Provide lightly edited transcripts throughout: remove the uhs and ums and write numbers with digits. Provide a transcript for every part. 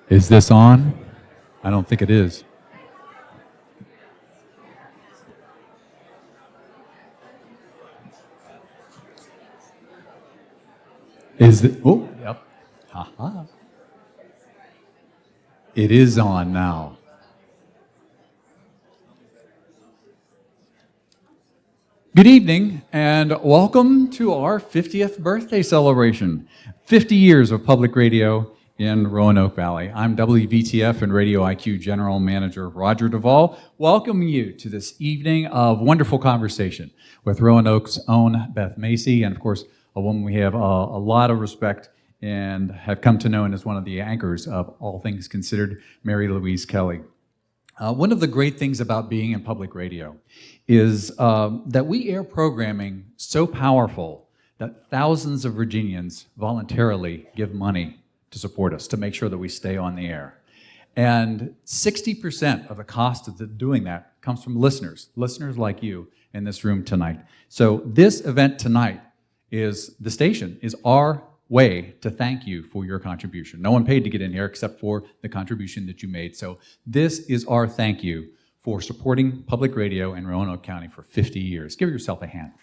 Is this on? I don't think it is. Is it? Oh, yep. Haha. It is on now. Good evening, and welcome to our 50th birthday celebration. 50 years of public radio in Roanoke Valley. I'm WVTF and Radio IQ General Manager Roger Duvall, welcoming you to this evening of wonderful conversation with Roanoke's own Beth Macy, and of course, a woman we have a lot of respect and have come to know as one of the anchors of All Things Considered, Mary Louise Kelly. One of the great things about being in public radio is that we air programming so powerful that thousands of Virginians voluntarily give money to support us, to make sure that we stay on the air. And 60% of the cost of doing that comes from listeners like you in this room tonight. So this event tonight is, the station is our way to thank you for your contribution. No one paid to get in here except for the contribution that you made. So this is our thank you for supporting public radio in Roanoke County for 50 years. Give yourself a hand.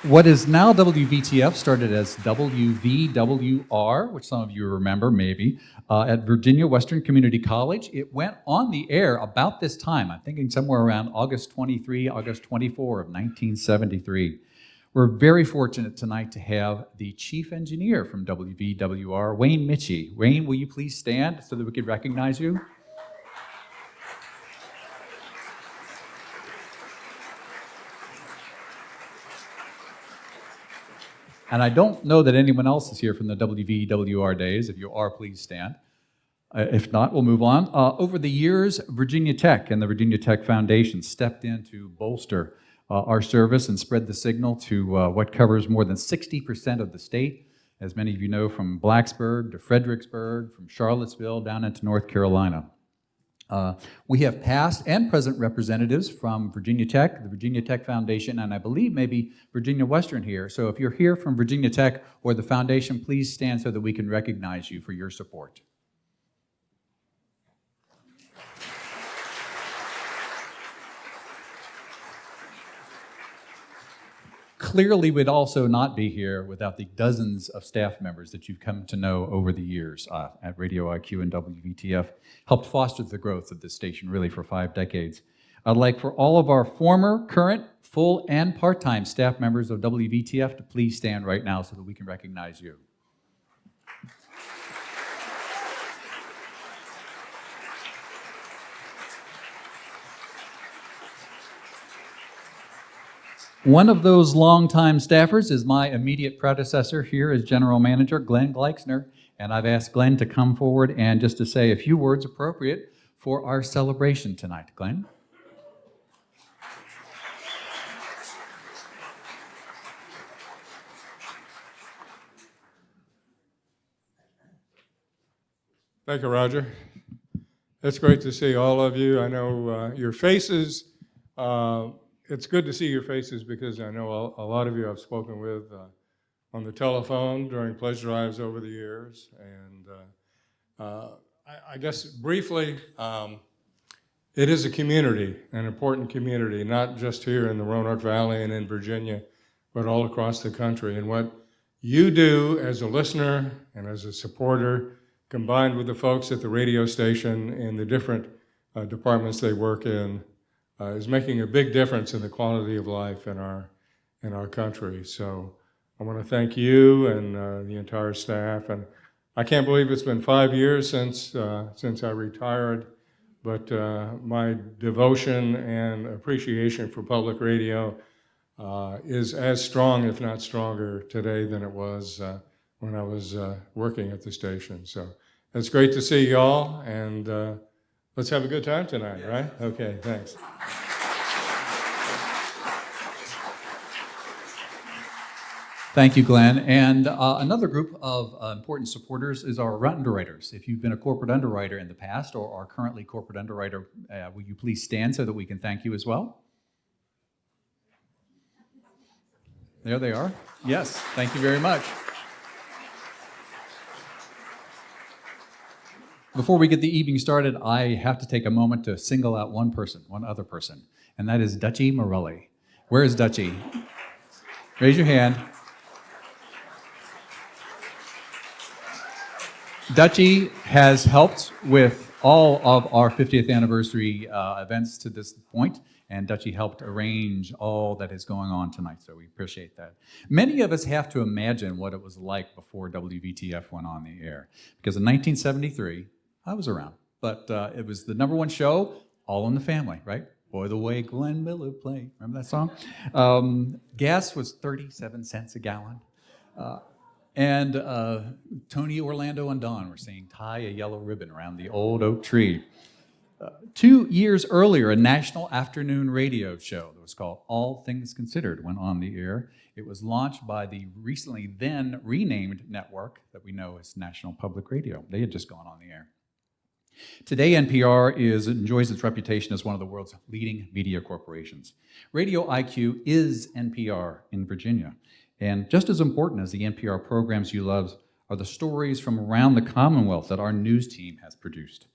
What is now WVTF started as WVWR, which some of you remember maybe, at Virginia Western Community College. It went on the air about this time, I'm thinking somewhere around August 23, August 24 of 1973. We're very fortunate tonight to have the chief engineer from WVWR, Wayne Mitchie. Wayne, will you please stand so that we could recognize you? And I don't know that anyone else is here from the WVWR days. If you are, please stand. If not, we'll move on. Over the years, Virginia Tech and the Virginia Tech Foundation stepped in to bolster our service and spread the signal to what covers more than 60% of the state, as many of you know, from Blacksburg to Fredericksburg, from Charlottesville down into North Carolina. We have past and present representatives from Virginia Tech, the Virginia Tech Foundation, and I believe maybe Virginia Western here. So if you're here from Virginia Tech or the Foundation, please stand so that we can recognize you for your support. Clearly, we'd also not be here without the dozens of staff members that you've come to know over the years at Radio IQ and WVTF, helped foster the growth of this station really for 5 decades. I'd like for all of our former, current, full, and part-time staff members of WVTF to please stand right now so that we can recognize you. One of those longtime staffers is my immediate predecessor here as General Manager, Glenn Gleixner, and I've asked Glenn to come forward and just to say a few words appropriate for our celebration tonight. Glenn? Thank you, Roger. It's great to see all of you. I know your faces. It's good to see your faces because I know a lot of you I've spoken with on the telephone during pledge drives over the years. And I guess briefly, it is a community, an important community, not just here in the Roanoke Valley and in Virginia, but all across the country. And what you do as a listener and as a supporter, combined with the folks at the radio station and the different departments they work in, is making a big difference in the quality of life in our country. So I want to thank you and the entire staff. And I can't believe it's been 5 years since I retired, but my devotion and appreciation for public radio is as strong, if not stronger, today than it was when I was working at the station. So it's great to see y'all, and let's have a good time tonight, right? Okay, thanks. Thank you, Glenn. And another group of important supporters is our underwriters. If you've been a corporate underwriter in the past or are currently corporate underwriter, will you please stand so that we can thank you as well? There they are. Yes, thank you very much. Before we get the evening started, I have to take a moment to single out one other person, and that is Dutchie Morelli. Where is Dutchie? Raise your hand. Dutchie has helped with all of our 50th anniversary events to this point, and Dutchie helped arrange all that is going on tonight, so we appreciate that. Many of us have to imagine what it was like before WVTF went on the air, because in 1973, I was around, but it was the #1 show, All in the Family, right? Boy, the way Glenn Miller played. Remember that song? Gas was 37 cents a gallon. And Tony, Orlando, and Don were saying, tie a yellow ribbon around the old oak tree. 2 years earlier, a national afternoon radio show that was called All Things Considered went on the air. It was launched by the recently then renamed network that we know as National Public Radio. They had just gone on the air. Today, NPR enjoys its reputation as one of the world's leading media corporations. Radio IQ is NPR in Virginia. And just as important as the NPR programs you love are the stories from around the Commonwealth that our news team has produced.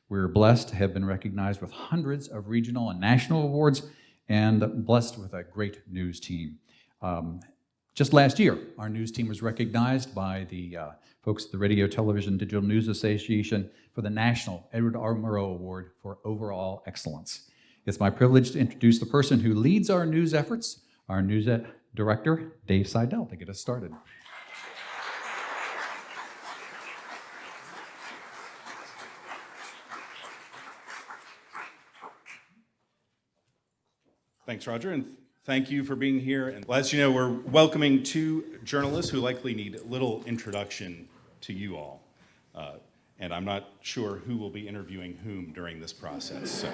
We're blessed to have been recognized with hundreds of regional and national awards and blessed with a great news team. Just last year, our news team was recognized by the folks at the Radio Television Digital News Association for the National Edward R. Murrow Award for Overall Excellence. It's my privilege to introduce the person who leads our news efforts, our news director, Dave Seidel, to get us started. Thanks, Roger, and thank you for being here. And as you know, we're welcoming 2 journalists who likely need little introduction to you all. And I'm not sure who will be interviewing whom during this process. So,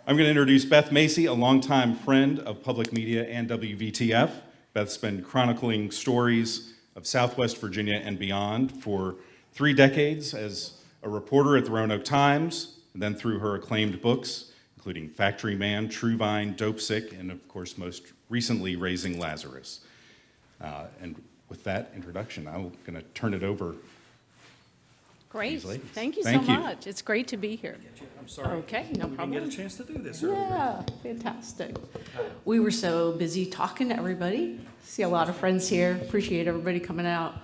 I'm going to introduce Beth Macy, a longtime friend of public media and WVTF. Beth's been chronicling stories of Southwest Virginia and beyond for 3 decades as a reporter at the Roanoke Times, and then through her acclaimed books, including Factory Man, True Vine, Dope Sick, and of course, most recently, Raising Lazarus. And with that introduction, I'm going to turn it over. Great. Ladies. Thank you Thank so you. much. It's great to be here. I'm sorry. Okay, no We problem. didn't get a chance to do this earlier. Yeah, fantastic. We were so busy talking to everybody. See a lot of friends here. Appreciate everybody coming out.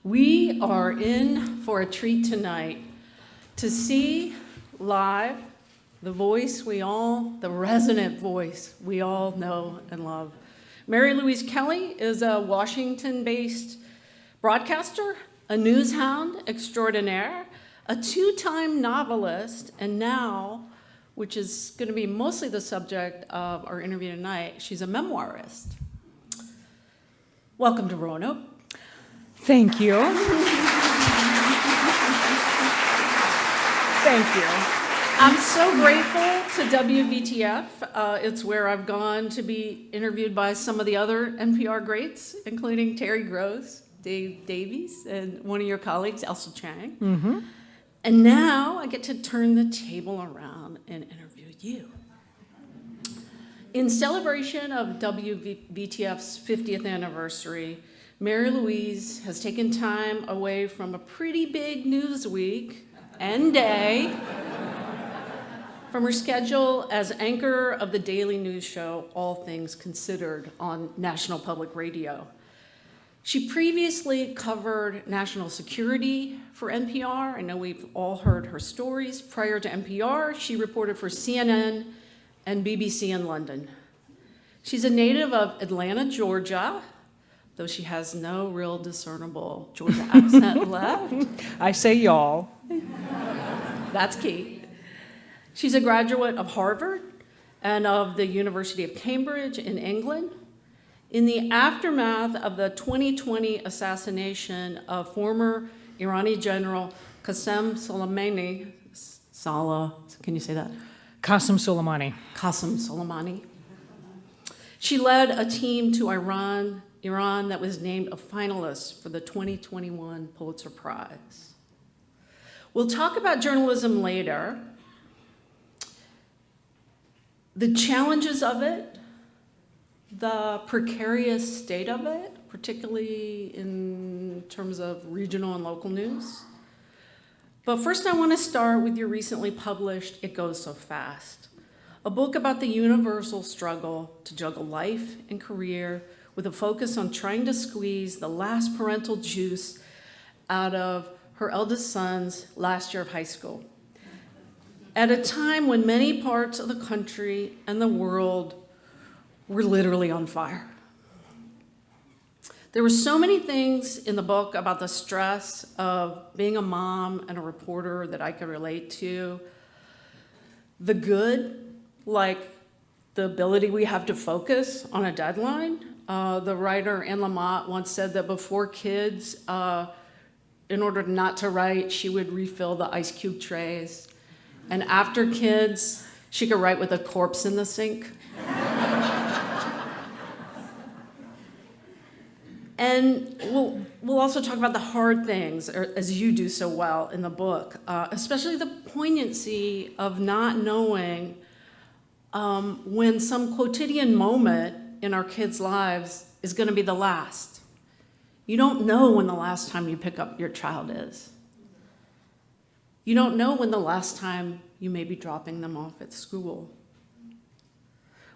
We are in for a treat tonight to see live the resonant voice we all know and love. Mary Louise Kelly is a Washington-based broadcaster, a news hound extraordinaire, a 2-time novelist, and now, which is going to be mostly the subject of our interview tonight, she's a memoirist. Welcome to Roanoke. Thank you. Thank you. I'm so grateful to WVTF. It's where I've gone to be interviewed by some of the other NPR greats, including Terry Gross, Dave Davies, and one of your colleagues, Elsa Chang. Mm-hmm. And now I get to turn the table around and interview you. In celebration of WVTF's 50th anniversary, Mary Louise has taken time away from a pretty big news week and day from her schedule as anchor of the daily news show All Things Considered on National Public Radio. She previously covered national security for NPR. I know we've all heard her stories. Prior to NPR, she reported for CNN and BBC in London. She's a native of Atlanta, Georgia, though she has no real discernible Georgia accent left. I say y'all. That's key. She's a graduate of Harvard and of the University of Cambridge in England. In the aftermath of the 2020 assassination of former Iranian General Qasem Soleimani, can you say that? Qasem Soleimani. Qasem Soleimani. She led a team to Iran that was named a finalist for the 2021 Pulitzer Prize. We'll talk about journalism later, the challenges of it, the precarious state of it, particularly in terms of regional and local news. But first I want to start with your recently published It Goes So Fast, a book about the universal struggle to juggle life and career with a focus on trying to squeeze the last parental juice out of her eldest son's last year of high school, at a time when many parts of the country and the world were literally on fire. There were so many things in the book about the stress of being a mom and a reporter that I could relate to. The good, like the ability we have to focus on a deadline. The writer Anne Lamott once said that before kids, in order not to write, she would refill the ice cube trays. And after kids, she could write with a corpse in the sink. And we'll also talk about the hard things, as you do so well in the book, especially the poignancy of not knowing when some quotidian moment in our kids' lives is going to be the last. You don't know when the last time you pick up your child is. You don't know when the last time you may be dropping them off at school.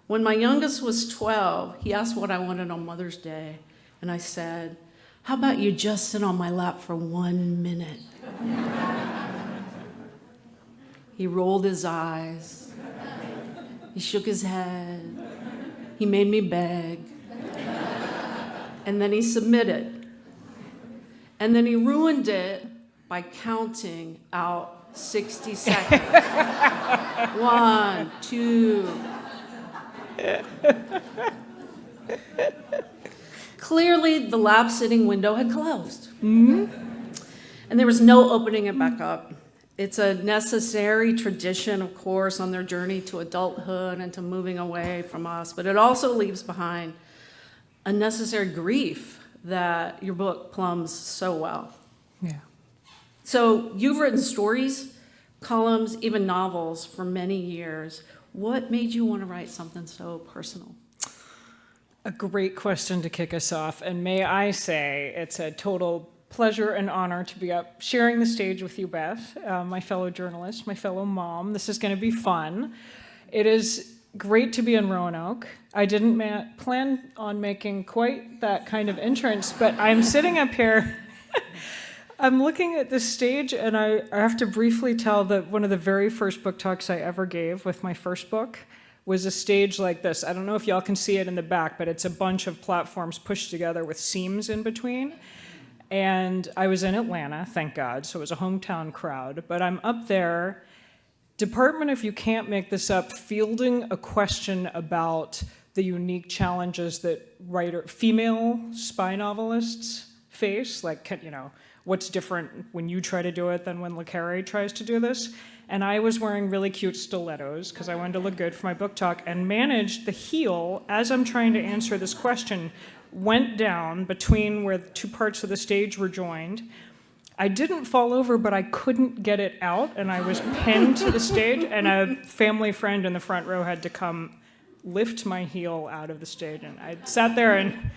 When my youngest was 12, he asked what I wanted on Mother's Day, and I said, "How about you just sit on my lap for 1 minute?" He rolled his eyes. He shook his head. He made me beg. And then he submitted. And then he ruined it by counting out 60 seconds. 1, 2. Clearly, the lap sitting window had closed. Mm-hmm. And there was no opening it back up. It's a necessary tradition, of course, on their journey to adulthood and to moving away from us, but it also leaves behind a necessary grief that your book plumbs so well. Yeah. So you've written stories, columns, even novels for many years. What made you want to write something so personal? A great question to kick us off, and may I say it's a total pleasure and honor to be up sharing the stage with you, Beth, my fellow journalist, my fellow mom. This is going to be fun. It is great to be in Roanoke. I didn't plan on making quite that kind of entrance, but I'm sitting up here. I'm looking at this stage, and I have to briefly tell that one of the very first book talks I ever gave with my first book was a stage like this. I don't know if y'all can see it in the back, but it's a bunch of platforms pushed together with seams in between. And I was in Atlanta, thank God, so it was a hometown crowd. But I'm up there, Department, if you can't make this up, fielding a question about the unique challenges that female spy novelists face, like, what's different when you try to do it than when Le Carre tries to do this. And I was wearing really cute stilettos because I wanted to look good for my book talk, and managed the heel, as I'm trying to answer this question, went down between where the two parts of the stage were joined. I didn't fall over, but I couldn't get it out, and I was pinned to the stage, and a family friend in the front row had to come lift my heel out of the stage. And I sat there and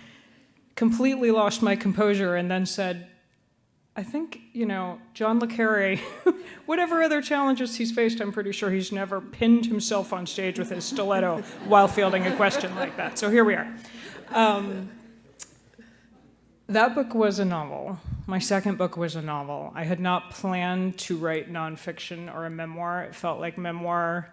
completely lost my composure and then said, I think, John Le Carre, whatever other challenges he's faced, I'm pretty sure he's never pinned himself on stage with his stiletto while fielding a question like that. So here we are. That book was a novel. My second book was a novel. I had not planned to write nonfiction or a memoir. It felt like memoir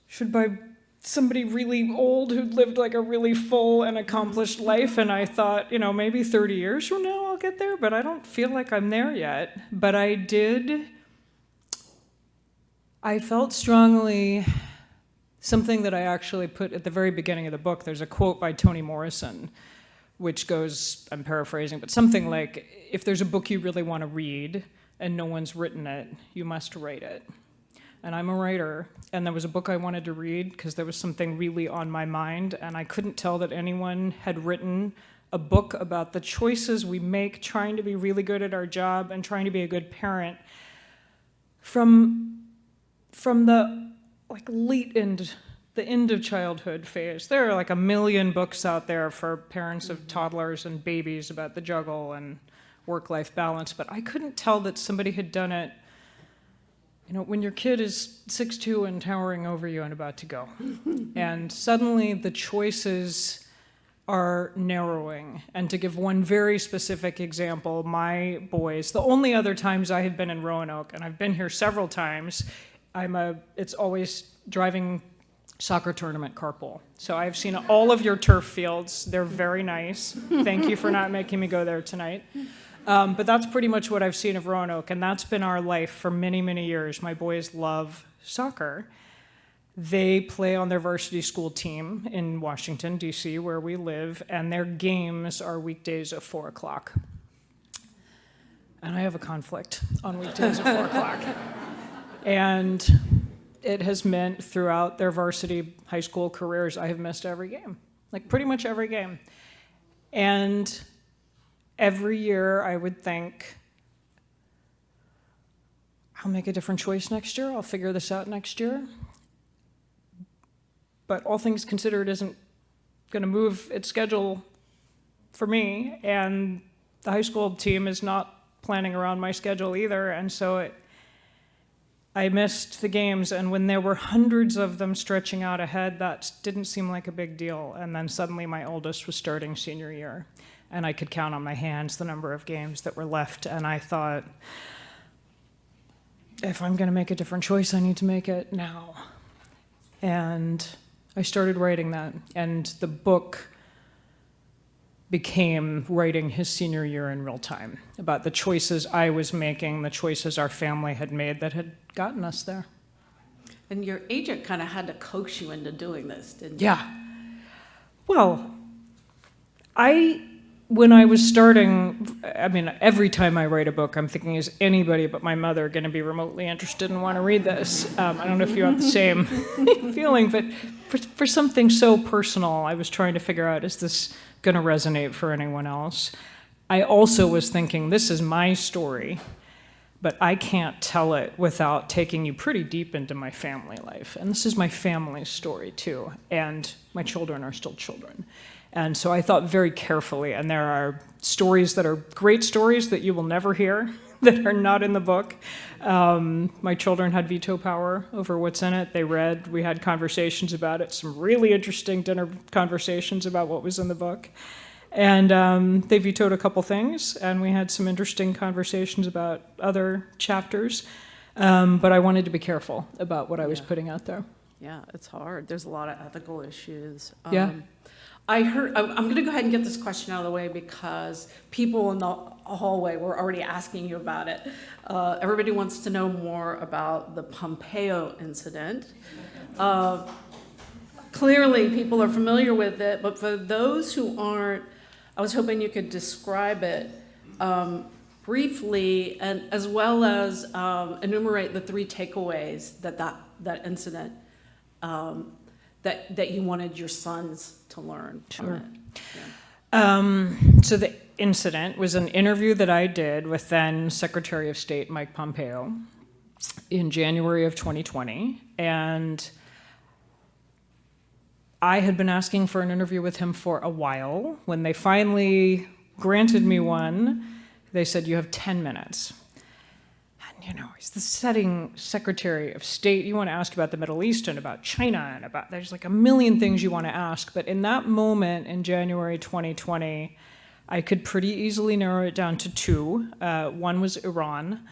should by somebody really old who'd lived like a really full and accomplished life, and I thought, maybe 30 years from now I'll get there, but I don't feel like I'm there yet. But I felt strongly something that I actually put at the very beginning of the book. There's a quote by Toni Morrison, which goes, I'm paraphrasing, but something like, if there's a book you really want to read and no one's written it, you must write it. And I'm a writer, and there was a book I wanted to read because there was something really on my mind, and I couldn't tell that anyone had written a book about the choices we make trying to be really good at our job and trying to be a good parent from the latent the end of childhood phase. There are like a million books out there for parents of toddlers and babies about the juggle and work-life balance, but I couldn't tell that somebody had done it, when your kid is 6'2" and towering over you and about to go. And suddenly the choices are narrowing. And to give one very specific example, my boys, the only other times I have been in Roanoke, and I've been here several times, it's always driving soccer tournament carpool. So I've seen all of your turf fields. They're very nice. Thank you for not making me go there tonight. But that's pretty much what I've seen of Roanoke, and that's been our life for many, many years. My boys love soccer. They play on their varsity school team in Washington, D.C., where we live, and their games are weekdays at 4 o'clock. And I have a conflict on weekdays at 4 o'clock. And it has meant throughout their varsity high school careers, I have missed every game, like pretty much every game. And every year I would think, I'll make a different choice next year, I'll figure this out next year. But all things considered isn't going to move its schedule for me, and the high school team is not planning around my schedule either, and so I missed the games, and when there were hundreds of them stretching out ahead, that didn't seem like a big deal. And then suddenly my oldest was starting senior year, and I could count on my hands the number of games that were left, and I thought, if I'm going to make a different choice, I need to make it now. And I started writing that, and the book became writing his senior year in real time, about the choices I was making, the choices our family had made that had gotten us there. And your agent kind of had to coax you into doing this, didn't you? Yeah. Well, when I was starting, every time I write a book, I'm thinking, is anybody but my mother going to be remotely interested and want to read this? I don't know if you have the same feeling, but for something so personal, I was trying to figure out, is this going to resonate for anyone else? I also was thinking, this is my story, but I can't tell it without taking you pretty deep into my family life. And this is my family's story too, and my children are still children. And so I thought very carefully, and there are stories that are great stories that you will never hear, that are not in the book. My children had veto power over what's in it. They read, we had conversations about it, some really interesting dinner conversations about what was in the book. And they vetoed a couple things, and we had some interesting conversations about other chapters. But I wanted to be careful about what I was putting out there. Yeah, it's hard. There's a lot of ethical issues. Yeah. I'm going to go ahead and get this question out of the way because people in the hallway were already asking you about it. Everybody wants to know more about the Pompeo incident. Clearly, people are familiar with it, but for those who aren't, I was hoping you could describe it briefly, and as well as enumerate the 3 takeaways that incident that you wanted your sons to learn from Sure. it. Yeah. So the incident was an interview that I did with then Secretary of State Mike Pompeo in January of 2020, and I had been asking for an interview with him for a while. When they finally granted me one, they said, you have 10 minutes. And, he's the sitting Secretary of State. You want to ask about the Middle East and about China and there's like a million things you want to ask. But in that moment in January 2020, I could pretty easily narrow it down to 2. One was Iran.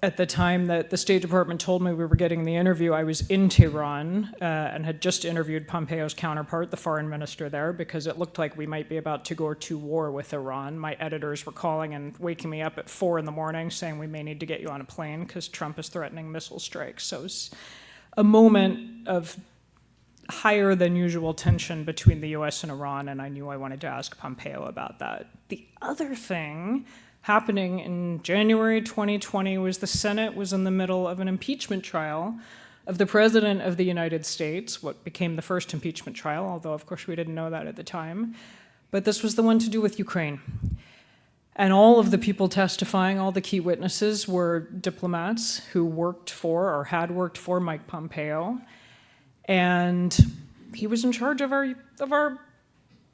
At the time that the State Department told me we were getting the interview, I was in Tehran and had just interviewed Pompeo's counterpart, the foreign minister there, because it looked like we might be about to go to war with Iran. My editors were calling and waking me up at 4 a.m. saying we may need to get you on a plane because Trump is threatening missile strikes. So it was a moment of higher than usual tension between the US and Iran, and I knew I wanted to ask Pompeo about that. The other thing happening in January 2020 was the Senate was in the middle of an impeachment trial of the President of the United States, what became the first impeachment trial, although of course we didn't know that at the time. But this was the one to do with Ukraine. And all of the people testifying, all the key witnesses were diplomats who worked for or had worked for Mike Pompeo. And he was in charge of our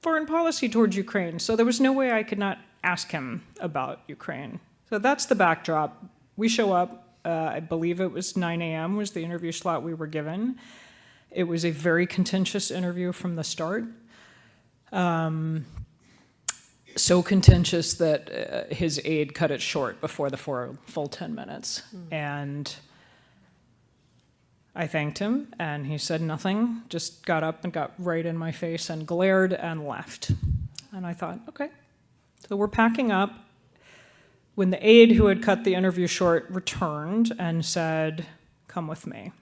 foreign policy towards Ukraine. So there was no way I could not ask him about Ukraine. So that's the backdrop. We show up, I believe it was 9 a.m. was the interview slot we were given. It was a very contentious interview from the start. So contentious that his aide cut it short before the full 10 minutes. And I thanked him, and he said nothing, just got up and got right in my face and glared and left. And I thought, okay, so we're packing up. When the aide who had cut the interview short returned and said, come with me.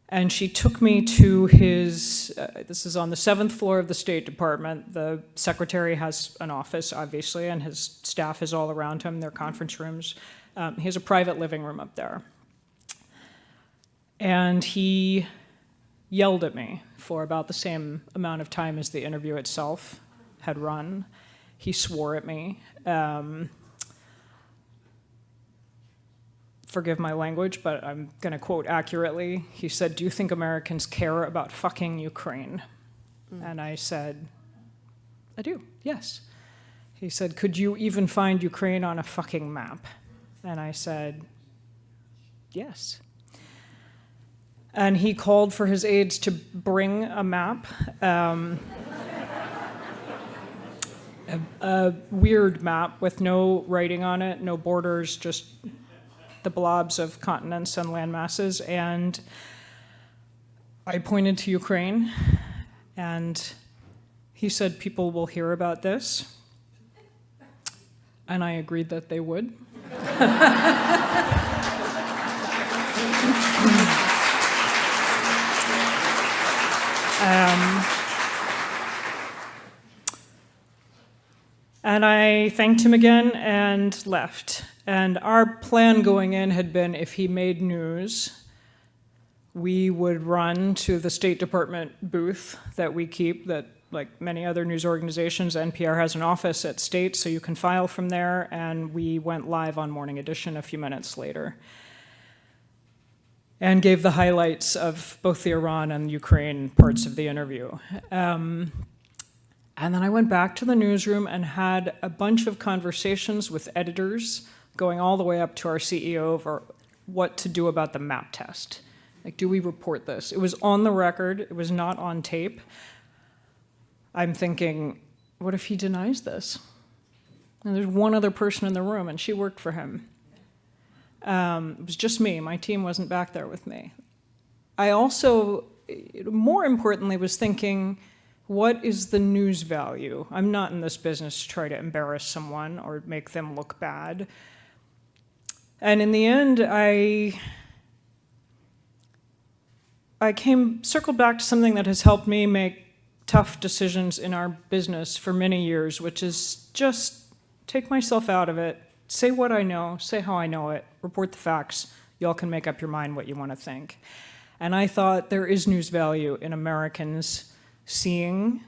And she took me to his, this is on the 7th floor of the State Department. The secretary has an office, obviously, and his staff is all around him, their conference rooms. He has a private living room up there. And he yelled at me for about the same amount of time as the interview itself had run. He swore at me. Forgive my language, but I'm going to quote accurately. He said, "Do you think Americans care about fucking Ukraine?" And I said, "I do, yes." He said, "Could you even find Ukraine on a fucking map?" And I said, "Yes." And he called for his aides to bring a map, a weird map with no writing on it, no borders, just the blobs of continents and land masses. And I pointed to Ukraine, and he said, "People will hear about this." And I agreed that they would. And I thanked him again and left. And our plan going in had been, if he made news, we would run to the State Department booth that we keep, that, like many other news organizations, NPR has an office at State, so you can file from there, and we went live on Morning Edition a few minutes later and gave the highlights of both the Iran and Ukraine parts of the interview. And then I went back to the newsroom and had a bunch of conversations with editors, going all the way up to our CEO, over what to do about the map test. Like, do we report this? It was on the record. It was not on tape. I'm thinking, what if he denies this? And there's one other person in the room, and she worked for him. It was just me. My team wasn't back there with me. I also, more importantly, was thinking, what is the news value? I'm not in this business to try to embarrass someone or make them look bad. And in the end, I circled back to something that has helped me make tough decisions in our business for many years, which is just take myself out of it, say what I know, say how I know it, report the facts. Y'all can make up your mind what you want to think. And I thought there is news value in Americans seeing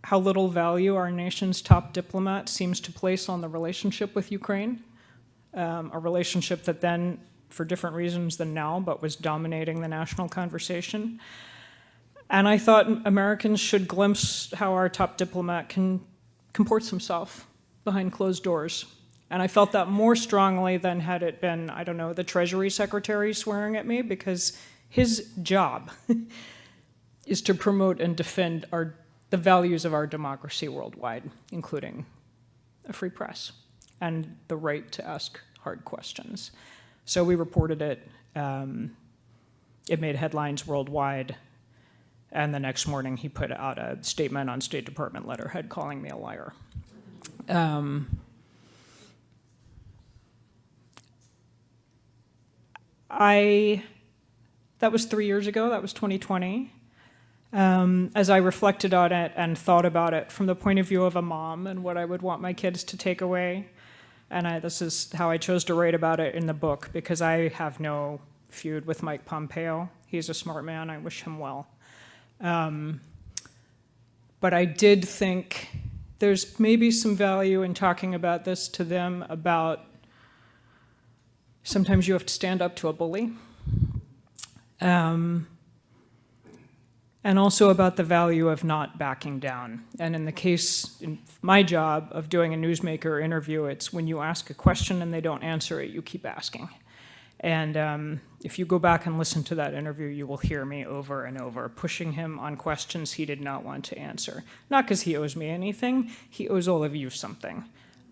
how little value our nation's top diplomat seems to place on the relationship with Ukraine, a relationship that then, for different reasons than now, but was dominating the national conversation. And I thought Americans should glimpse how our top diplomat comports himself behind closed doors. And I felt that more strongly than had it been, I don't know, the Treasury Secretary swearing at me, because his job is to promote and defend the values of our democracy worldwide, including a free press and the right to ask hard questions. So we reported it. It made headlines worldwide. And the next morning, he put out a statement on State Department letterhead calling me a liar. That was 3 years ago. That was 2020. As I reflected on it and thought about it from the point of view of a mom and what I would want my kids to take away, and this is how I chose to write about it in the book, because I have no feud with Mike Pompeo. He's a smart man. I wish him well. But I did think there's maybe some value in talking about this to them, about sometimes you have to stand up to a bully. and also about the value of not backing down. And in the case, in my job of doing a newsmaker interview, it's when you ask a question and they don't answer it, you keep asking. And if you go back and listen to that interview, you will hear me over and over pushing him on questions he did not want to answer. Not because he owes me anything, he owes all of you something.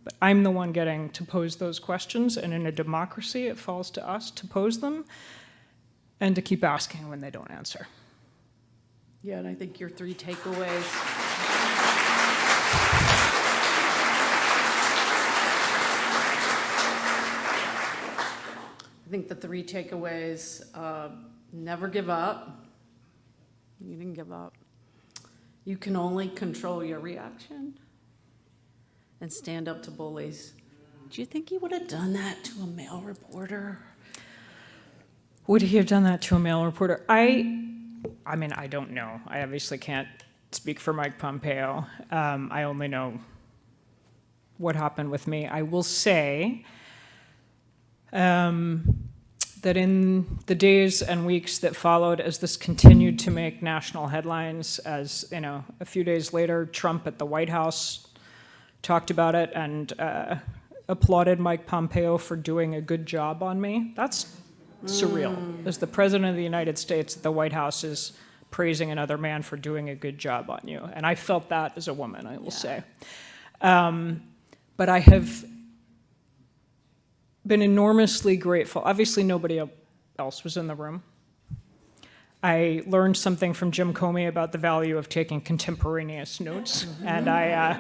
But I'm the one getting to pose those questions, and in a democracy, it falls to us to pose them and to keep asking when they don't answer. Yeah, and I think your 3 takeaways. I think the 3 takeaways, never give up. You didn't give up. You can only control your reaction. And stand up to bullies. Do you think he would have done that to a male reporter? Would he have done that to a male reporter? I mean, I don't know. I obviously can't speak for Mike Pompeo. I only know what happened with me. I will say that in the days and weeks that followed, as this continued to make national headlines, as you know, a few days later, Trump at the White House talked about it and applauded Mike Pompeo for doing a good job on me. That's surreal. As the President of the United States at the White House is praising another man for doing a good job on you. And I felt that as a woman, I will say. But I have been enormously grateful. Obviously, nobody else was in the room. I learned something from Jim Comey about the value of taking contemporaneous notes, and I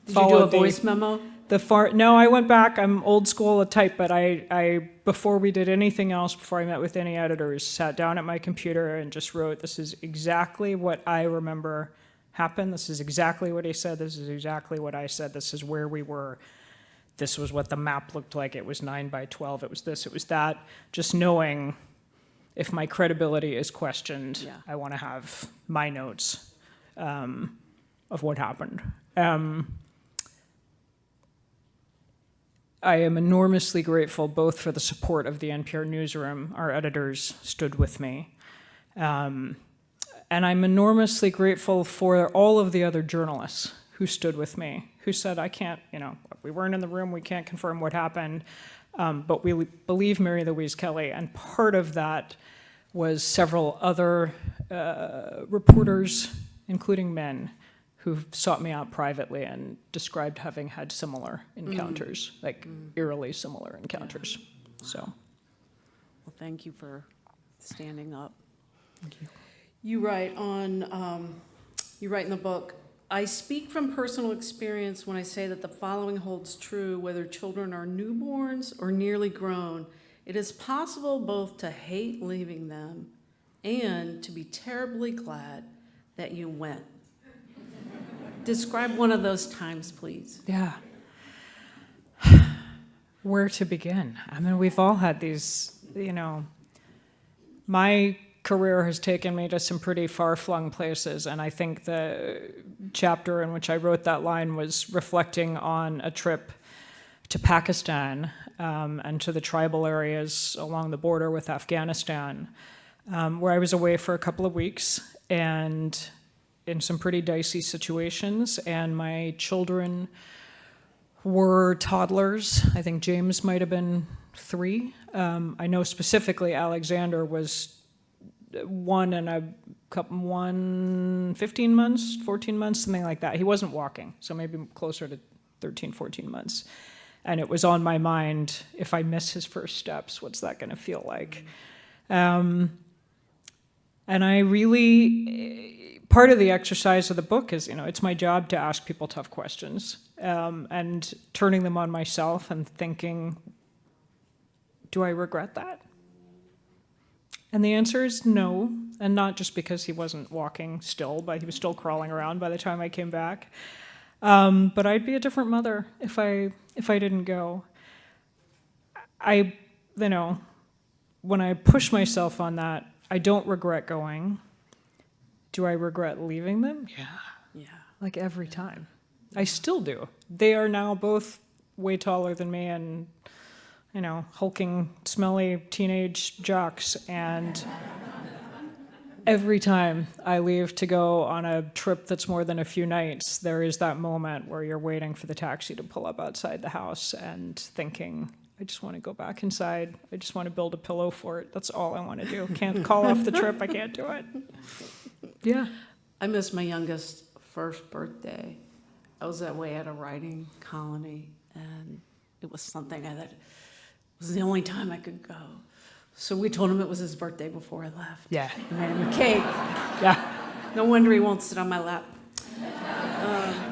Did you do a voice memo? No, I went back. I'm old school at type, but I before we did anything else, before I met with any editors, sat down at my computer and just wrote, this is exactly what I remember happened. This is exactly what he said. This is exactly what I said. This is where we were. This was what the map looked like. It was 9 by 12. It was this, it was that. Just knowing if my credibility is questioned, Yeah. I want to have my notes of what happened. I am enormously grateful both for the support of the NPR newsroom. Our editors stood with me. And I'm enormously grateful for all of the other journalists who stood with me, who said, I can't, we weren't in the room, we can't confirm what happened, but we believe Mary Louise Kelly. And part of that was several other reporters, including men, who sought me out privately and described having had similar encounters, eerily similar encounters. Yeah. So, Well, thank you for standing up. thank you. You write in the book, I speak from personal experience when I say that the following holds true whether children are newborns or nearly grown. It is possible both to hate leaving them and to be terribly glad that you went. Describe one of those times, please. Yeah. Where to begin? I mean, we've all had these, my career has taken me to some pretty far-flung places, and I think the chapter in which I wrote that line was reflecting on a trip to Pakistan and to the tribal areas along the border with Afghanistan, where I was away for a couple of weeks and in some pretty dicey situations, and my children were toddlers. I think James might have been 3. I know specifically Alexander was 15 months, 14 months, something like that. He wasn't walking, so maybe closer to 13, 14 months. And it was on my mind, if I miss his first steps, what's that going to feel like? And I really, part of the exercise of the book is, it's my job to ask people tough questions and turning them on myself and thinking, do I regret that? And the answer is no, and not just because he wasn't walking still, but he was still crawling around by the time I came back. But I'd be a different mother if I didn't go. When I push myself on that, I don't regret going. Do I regret leaving them? Yeah. Like every time. I still do. They are now both way taller than me and, hulking, smelly teenage jocks. And every time I leave to go on a trip that's more than a few nights, there is that moment where you're waiting for the taxi to pull up outside the house and thinking, I just want to go back inside. I just want to build a pillow fort. That's all I want to do. Can't call off the trip. I can't do it. Yeah. I missed my youngest first birthday. I was away at a writing colony, and it was something I thought it was the only time I could go. So we told him it was his birthday before I left. Yeah. I made him a cake. Yeah. No wonder he won't sit on my lap.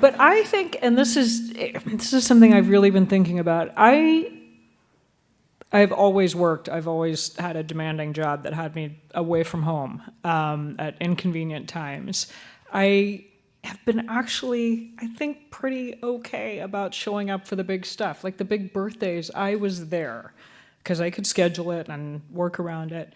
But I think, and this is something I've really been thinking about. I've always worked. I've always had a demanding job that had me away from home at inconvenient times. I have been actually, I think, pretty okay about showing up for the big stuff. Like the big birthdays, I was there because I could schedule it and work around it.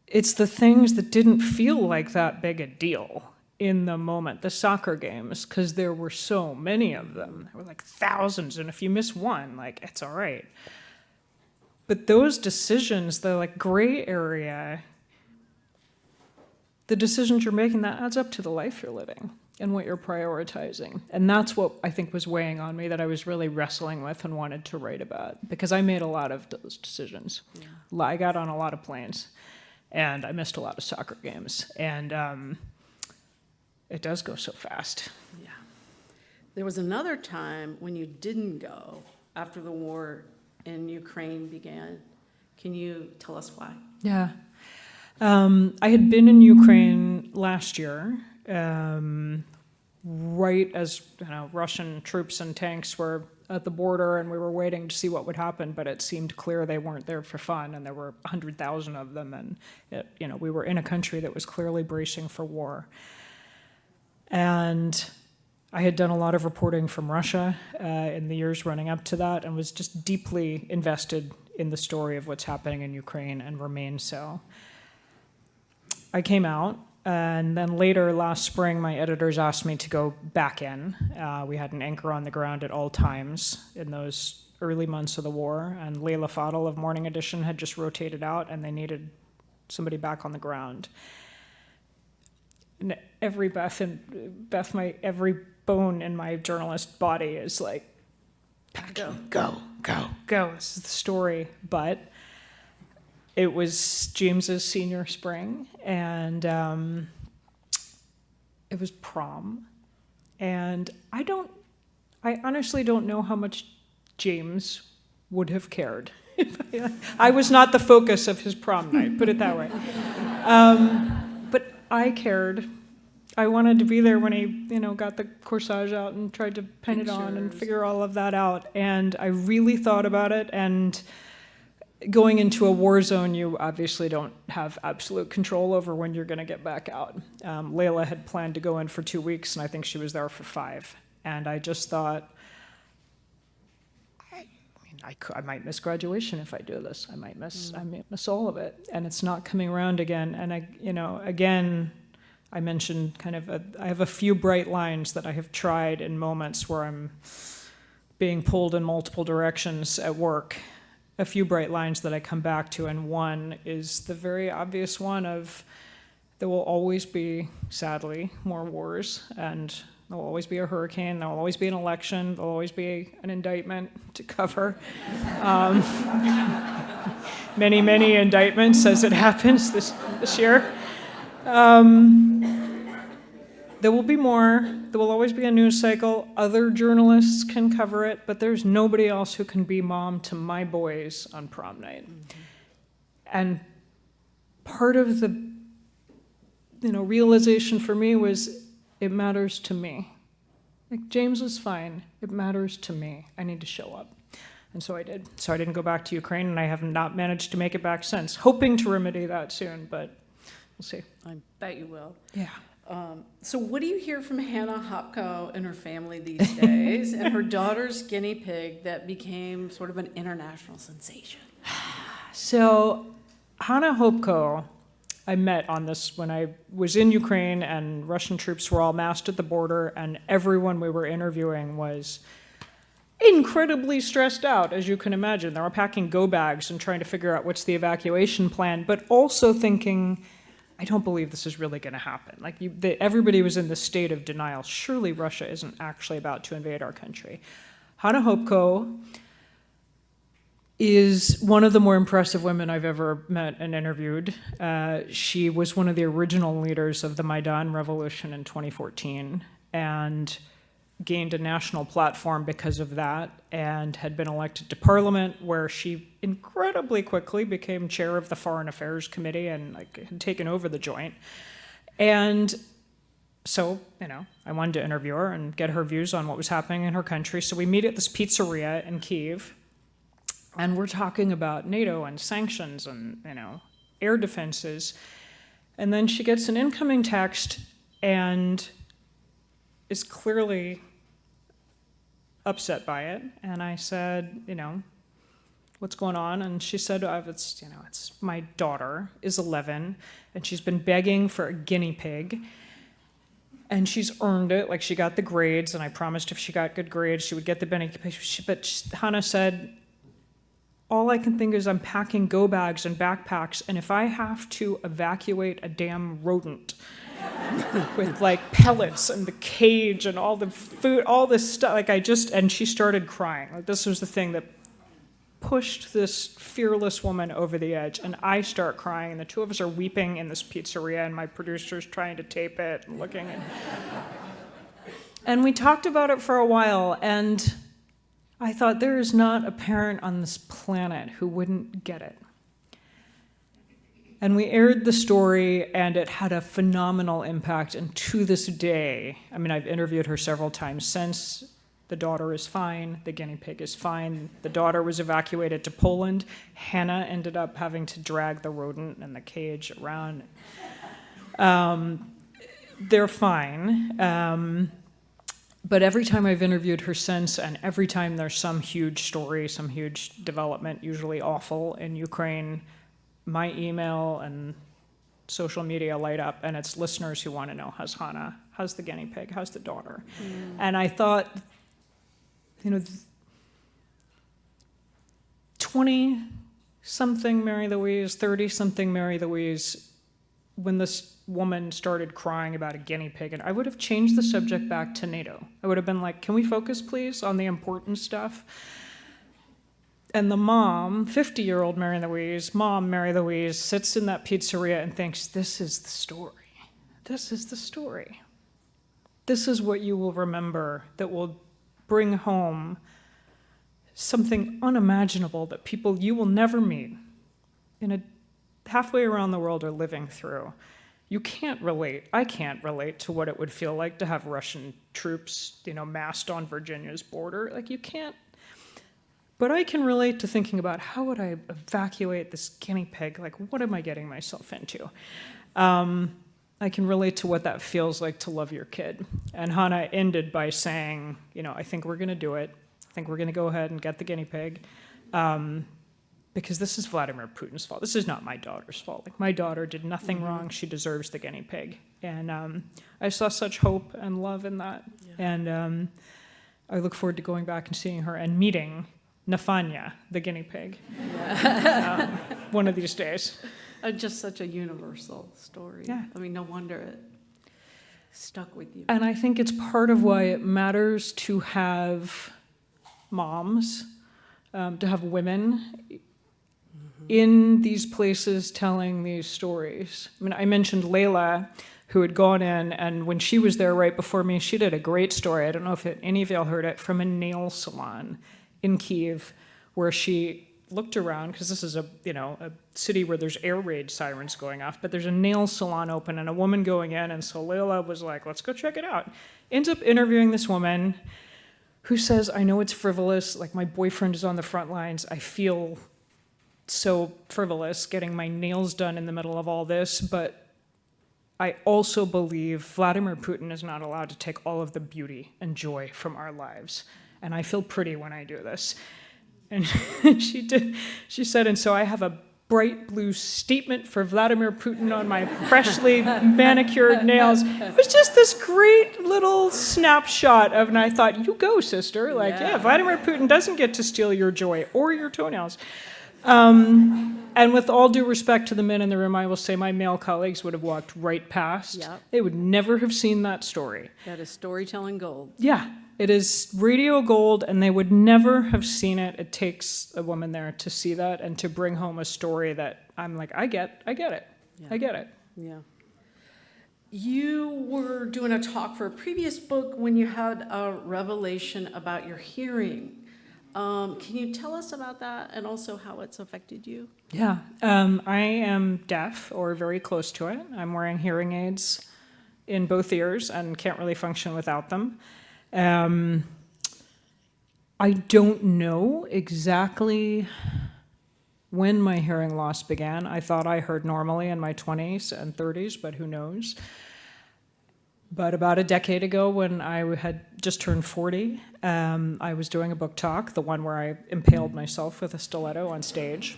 It's the things that didn't feel like that big a deal in the moment, the soccer games, because there were so many of them. There were like thousands, and if you miss one, like, it's all right. But those decisions, the like gray area, the decisions you're making, that adds up to the life you're living and what you're prioritizing. And that's what I think was weighing on me, that I was really wrestling with and wanted to write about, because I made a lot of those decisions. Yeah. I got on a lot of planes, and I missed a lot of soccer games. And it does go so fast. Yeah. There was another time when you didn't go after the war in Ukraine began. Can you tell us why? Yeah. I had been in Ukraine last year, right as Russian troops and tanks were at the border, and we were waiting to see what would happen, but it seemed clear they weren't there for fun, and there were 100,000 of them, and we were in a country that was clearly bracing for war. And I had done a lot of reporting from Russia in the years running up to that, and was just deeply invested in the story of what's happening in Ukraine, and remain so. I came out, and then later last spring, my editors asked me to go back in. We had an anchor on the ground at all times in those early months of the war, and Layla Fadel of Morning Edition had just rotated out, and they needed somebody back on the ground. And every every bone in my journalist body is like, go. This is the story. But it was James's senior spring, and it was prom. And I honestly don't know how much James would have cared. I was not the focus of his prom night, put it that way. But I cared. I wanted to be there when he, got the corsage out and tried to pin it on and figure all of that out. And I really thought about it. And going into a war zone, you obviously don't have absolute control over when you're going to get back out. Layla had planned to go in for 2 weeks, and I think she was there for 5. And I just thought, I might miss graduation if I do this. I might miss all of it, and it's not coming around again. And again, I mentioned I have a few bright lines that I have tried in moments where I'm being pulled in multiple directions at work. A few bright lines that I come back to, and one is the very obvious one of there will always be, sadly, more wars, and there will always be a hurricane, there will always be an election, there will always be an indictment to cover. Many, many indictments as it happens this year. There will be more. There will always be a news cycle. Other journalists can cover it, but there's nobody else who can be mom to my boys on prom night. Mm-hmm. And part of the realization for me was it matters to me. Like, James was fine. It matters to me. I need to show up. And so I did. So I didn't go back to Ukraine, and I have not managed to make it back since, hoping to remedy that soon, but we'll see. I bet you will. Yeah. So what do you hear from Hannah Hopko and her family these days, and her daughter's guinea pig that became sort of an international sensation? So Hannah Hopko, I met on this when I was in Ukraine, and Russian troops were all massed at the border, and everyone we were interviewing was incredibly stressed out, as you can imagine. They were packing go bags and trying to figure out what's the evacuation plan, but also thinking, I don't believe this is really going to happen. Like, everybody was in this state of denial. Surely Russia isn't actually about to invade our country. Hannah Hopko is one of the more impressive women I've ever met and interviewed. She was one of the original leaders of the Maidan Revolution in 2014 and gained a national platform because of that, and had been elected to parliament, where she incredibly quickly became chair of the Foreign Affairs Committee and had taken over the joint. And so, I wanted to interview her and get her views on what was happening in her country. So we meet at this pizzeria in Kyiv, and we're talking about NATO and sanctions and, air defenses. And then she gets an incoming text and is clearly upset by it. And I said, what's going on? And she said, it's my daughter is 11, and she's been begging for a guinea pig. And she's earned it. Like, she got the grades, and I promised if she got good grades, she would get the guinea pig. But Hannah said, all I can think is I'm packing go bags and backpacks, and if I have to evacuate a damn rodent with pellets and the cage and all the food, all this stuff, and she started crying. This was the thing that pushed this fearless woman over the edge, and I start crying, and the two of us are weeping in this pizzeria, and my producer's trying to tape it and looking. And we talked about it for a while, and I thought, there is not a parent on this planet who wouldn't get it. And we aired the story, and it had a phenomenal impact. And to this day, I've interviewed her several times since. The daughter is fine. The guinea pig is fine. The daughter was evacuated to Poland. Hannah ended up having to drag the rodent and the cage around. They're fine. But every time I've interviewed her since, and every time there's some huge story, some huge development, usually awful, in Ukraine, my email and social media light up, and it's listeners who want to know, how's Hannah? How's the guinea pig? How's the daughter? And I thought, 20-something Mary Louise, 30-something Mary Louise, when this woman started crying about a guinea pig, and I would have changed the subject back to NATO. I would have been like, can we focus, please, on the important stuff? And the mom, 50-year-old Mary Louise, sits in that pizzeria and thinks, this is the story. This is the story. This is what you will remember, that will bring home something unimaginable that people you will never meet halfway around the world are living through. You can't relate. I can't relate to what it would feel like to have Russian troops, massed on Virginia's border. You can't. But I can relate to thinking about, how would I evacuate this guinea pig? What am I getting myself into? I can relate to what that feels like to love your kid. And Hannah ended by saying, I think we're going to do it. I think we're going to go ahead and get the guinea pig. Because this is Vladimir Putin's fault. This is not my daughter's fault. My daughter did nothing wrong. She deserves the guinea pig. And I saw such hope and love in that. Yeah. And I look forward to going back and seeing her and meeting Nafanya, the guinea pig, one of these days. Just such a universal story. Yeah. No wonder it stuck with you. And I think it's part of why it matters to have moms, to have women in these places telling these stories. I mentioned Layla, who had gone in, and when she was there right before me, she did a great story. I don't know if any of y'all heard it, from a nail salon in Kyiv, where she looked around, because this is a city where there's air raid sirens going off, but there's a nail salon open and a woman going in, and so Layla was like, let's go check it out. Ends up interviewing this woman who says, I know it's frivolous, my boyfriend is on the front lines, I feel so frivolous getting my nails done in the middle of all this, but I also believe Vladimir Putin is not allowed to take all of the beauty and joy from our lives. And I feel pretty when I do this. And she said, and so I have a bright blue statement for Vladimir Putin on my freshly manicured nails. It was just this great little snapshot of, and I thought, you go, sister. Like, yeah, Vladimir Putin doesn't get to steal your joy or your toenails. And with all due respect to the men in the room, I will say my male colleagues would have walked right past. Yep. They would never have seen that story. That is storytelling gold. Yeah, it is radio gold, and they would never have seen it. It takes a woman there to see that and to bring home a story that I'm like, I get it. Yeah. I get it. Yeah. You were doing a talk for a previous book when you had a revelation about your hearing. Can you tell us about that and also how it's affected you? Yeah, I am deaf or very close to it. I'm wearing hearing aids in both ears and can't really function without them. I don't know exactly when my hearing loss began. I thought I heard normally in my 20s and 30s, but who knows? But about a decade ago, when I had just turned 40, I was doing a book talk, the one where I impaled myself with a stiletto on stage.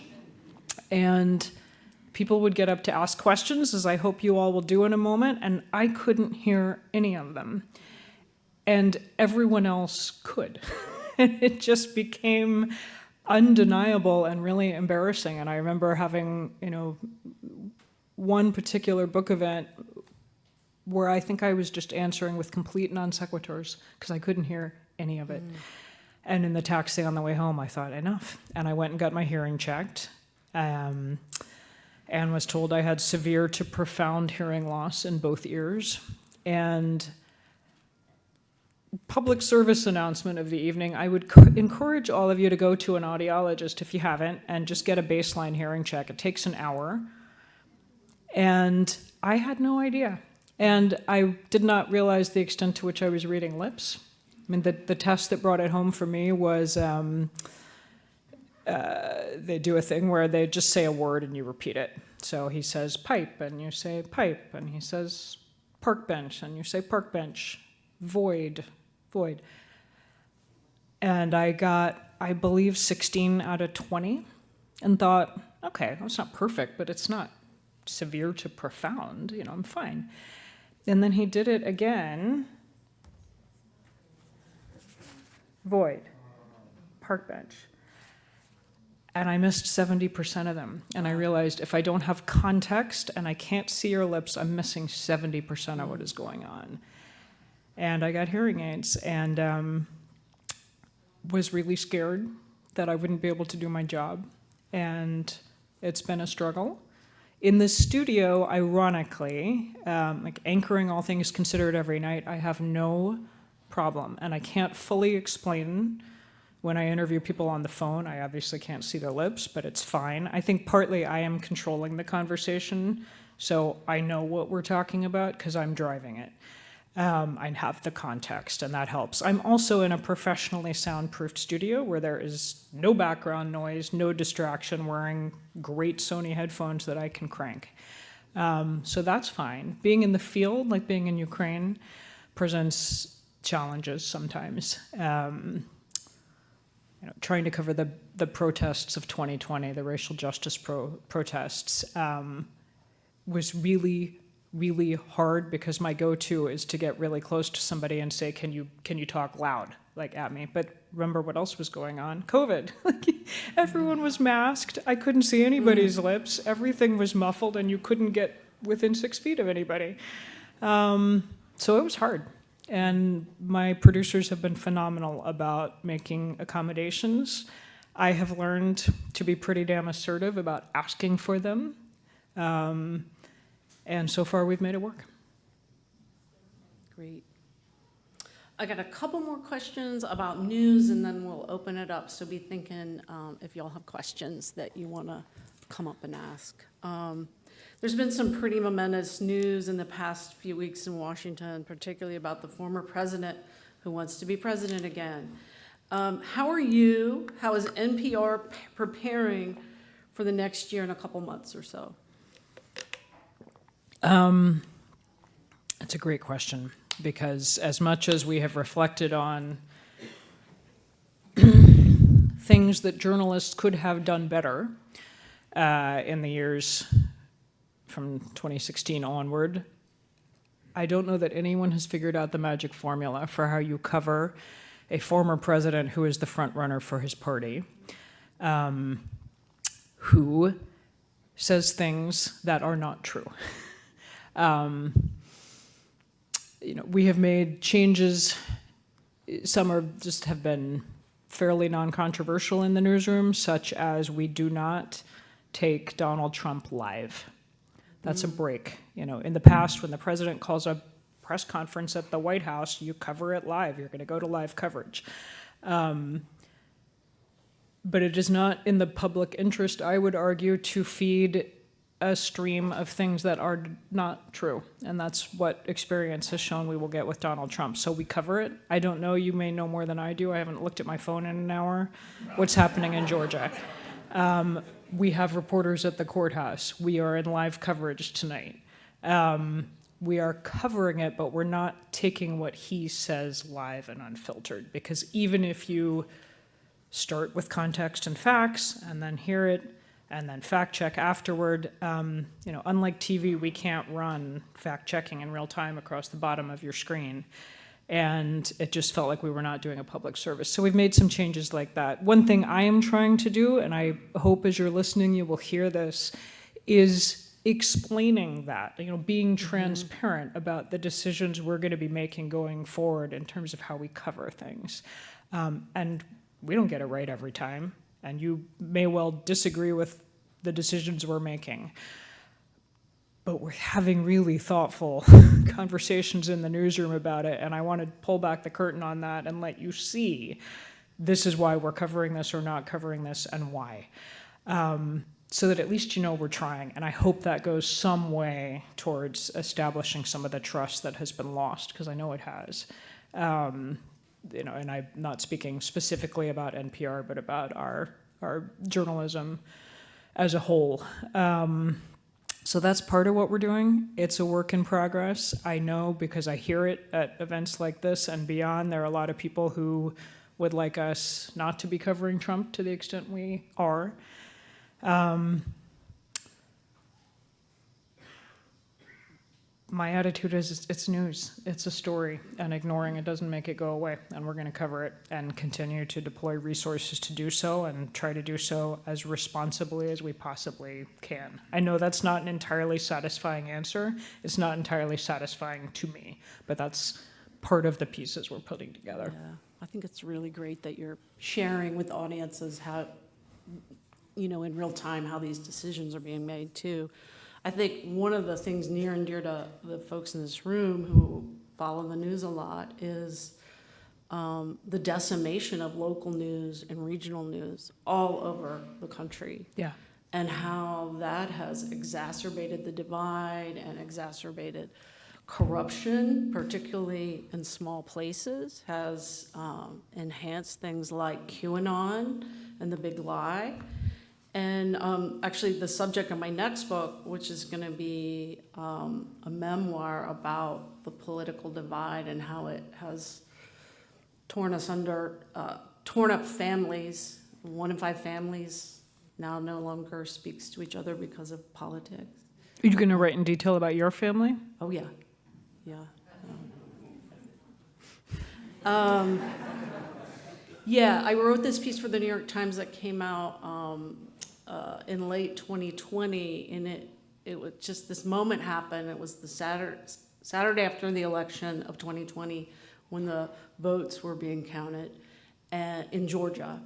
And people would get up to ask questions, as I hope you all will do in a moment, and I couldn't hear any of them. And everyone else could. And it just became undeniable and really embarrassing. And I remember having, one particular book event where I think I was just answering with complete non sequiturs because I couldn't hear any of it. And in the taxi on the way home, I thought, enough. And I went and got my hearing checked and was told I had severe to profound hearing loss in both ears. And public service announcement of the evening, I would encourage all of you to go to an audiologist if you haven't and just get a baseline hearing check. It takes an hour. And I had no idea. And I did not realize the extent to which I was reading lips. I mean, the test that brought it home for me was they do a thing where they just say a word and you repeat it. So he says pipe, and you say pipe, and he says park bench, and you say park bench, void. And I got, I believe, 16 out of 20 and thought, okay, that's not perfect, but it's not severe to profound, I'm fine. And then he did it again. Void. Park bench. And I missed 70% of them. And I realized if I don't have context and I can't see your lips, I'm missing 70% of what is going on. And I got hearing aids and was really scared that I wouldn't be able to do my job. And it's been a struggle. In the studio, ironically, like anchoring All Things Considered every night, I have no problem. And I can't fully explain when I interview people on the phone. I obviously can't see their lips, but it's fine. I think partly I am controlling the conversation, so I know what we're talking about because I'm driving it. I have the context, and that helps. I'm also in a professionally soundproofed studio where there is no background noise, no distraction, wearing great Sony headphones that I can crank. So that's fine. Being in the field, like being in Ukraine, presents challenges sometimes. Trying to cover the protests of 2020, the racial justice protests, was really, really hard because my go-to is to get really close to somebody and say, can you talk loud, like at me? But remember what else was going on? COVID. Everyone was masked. I couldn't see anybody's lips. Everything was muffled, and you couldn't get within 6 feet of anybody. So it was hard. And my producers have been phenomenal about making accommodations. I have learned to be pretty damn assertive about asking for them. And so far, we've made it work. Great. I got a couple more questions about news, and then we'll open it up. So be thinking if y'all have questions that you want to come up and ask. There's been some pretty momentous news in the past few weeks in Washington, particularly about the former president who wants to be president again. How are you? How is NPR preparing for the next year and a couple months or so? That's a great question, because as much as we have reflected on things that journalists could have done better, in the years from 2016 onward. I don't know that anyone has figured out the magic formula for how you cover a former president who is the front runner for his party, who says things that are not true. We have made changes. Some have been fairly non-controversial in the newsroom, such as we do not take Donald Trump live. That's a break. In the past, when the president calls a press conference at the White House, you cover it live. You're going to go to live coverage. But it is not in the public interest, I would argue, to feed a stream of things that are not true. And that's what experience has shown we will get with Donald Trump. So we cover it. I don't know, you may know more than I do. I haven't looked at my phone in an hour. What's happening in Georgia? We have reporters at the courthouse. We are in live coverage tonight. We are covering it, but we're not taking what he says live and unfiltered. Because even if you start with context and facts and then hear it and then fact check afterward, unlike TV, we can't run fact checking in real time across the bottom of your screen. And it just felt like we were not doing a public service. So we've made some changes like that. One thing I am trying to do, and I hope as you're listening you will hear this, is explaining that, being transparent about the decisions we're going to be making going forward in terms of how we cover things. And we don't get it right every time, and you may well disagree with the decisions we're making. But we're having really thoughtful conversations in the newsroom about it, and I want to pull back the curtain on that and let you see this is why we're covering this or not covering this and why. So that at least we're trying, and I hope that goes some way towards establishing some of the trust that has been lost, because I know it has. And I'm not speaking specifically about NPR, but about our journalism as a whole. So that's part of what we're doing. It's a work in progress. I know because I hear it at events like this and beyond. There are a lot of people who would like us not to be covering Trump to the extent we are. My attitude is it's news, it's a story, and ignoring it doesn't make it go away, and we're going to cover it and continue to deploy resources to do so and try to do so as responsibly as we possibly can. I know that's not an entirely satisfying answer. It's not entirely satisfying to me, but that's part of the pieces we're putting together. Yeah, I think it's really great that you're sharing with audiences how, in real time, how these decisions are being made too. I think one of the things near and dear to the folks in this room who follow the news a lot is the decimation of local news and regional news all over the country. Yeah. And how that has exacerbated the divide and exacerbated corruption, particularly in small places, has enhanced things like QAnon and the big lie. And actually the subject of my next book, which is going to be a memoir about the political divide and how it has torn up families. 1 in 5 families now no longer speaks to each other because of politics. Are you going to write in detail about your family? Oh, yeah. Yeah, I wrote this piece for the New York Times that came out in late 2020, and it was just this moment happened. It was the Saturday after the election of 2020 when the votes were being counted in Georgia.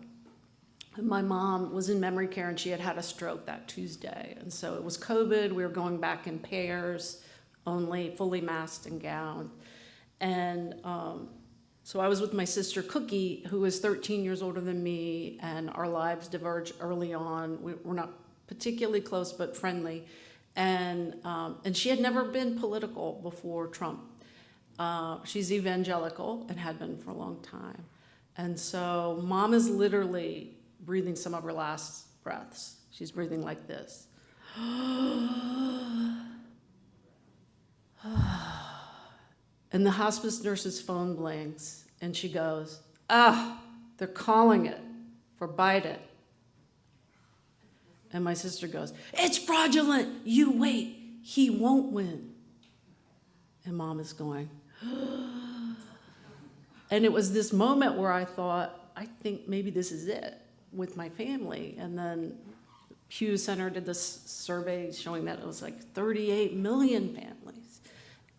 And my mom was in memory care, and she had a stroke that Tuesday. And so it was COVID. We were going back in pairs, only fully masked and gowned. And so I was with my sister Cookie, who is 13 years older than me, and our lives diverged early on. We're not particularly close, but friendly. And she had never been political before Trump. She's evangelical and had been for a long time. And so Mom is literally breathing some of her last breaths. She's breathing like this. And the hospice nurse's phone blinks, and she goes, they're calling it for Biden. And my sister goes, "It's fraudulent. You wait. He won't win." And Mom is going, and it was this moment where I thought, I think maybe this is it with my family. And then Pew Center did this survey showing that it was like 38 million families,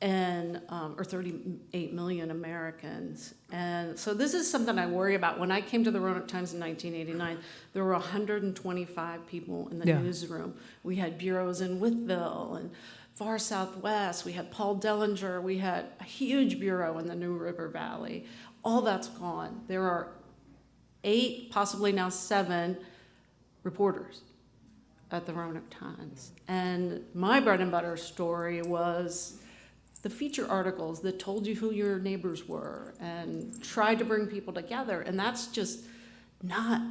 and or 38 million Americans. And so this is something I worry about. When I came to the Roanoke Times in 1989, there were 125 people in the newsroom. We had bureaus in Wytheville and far southwest. We had Paul Dellinger. We had a huge bureau in the New River Valley. All that's gone. There are 8, possibly now 7 reporters at the Roanoke Times. And my bread and butter story was the feature articles that told you who your neighbors were and tried to bring people together. And that's just not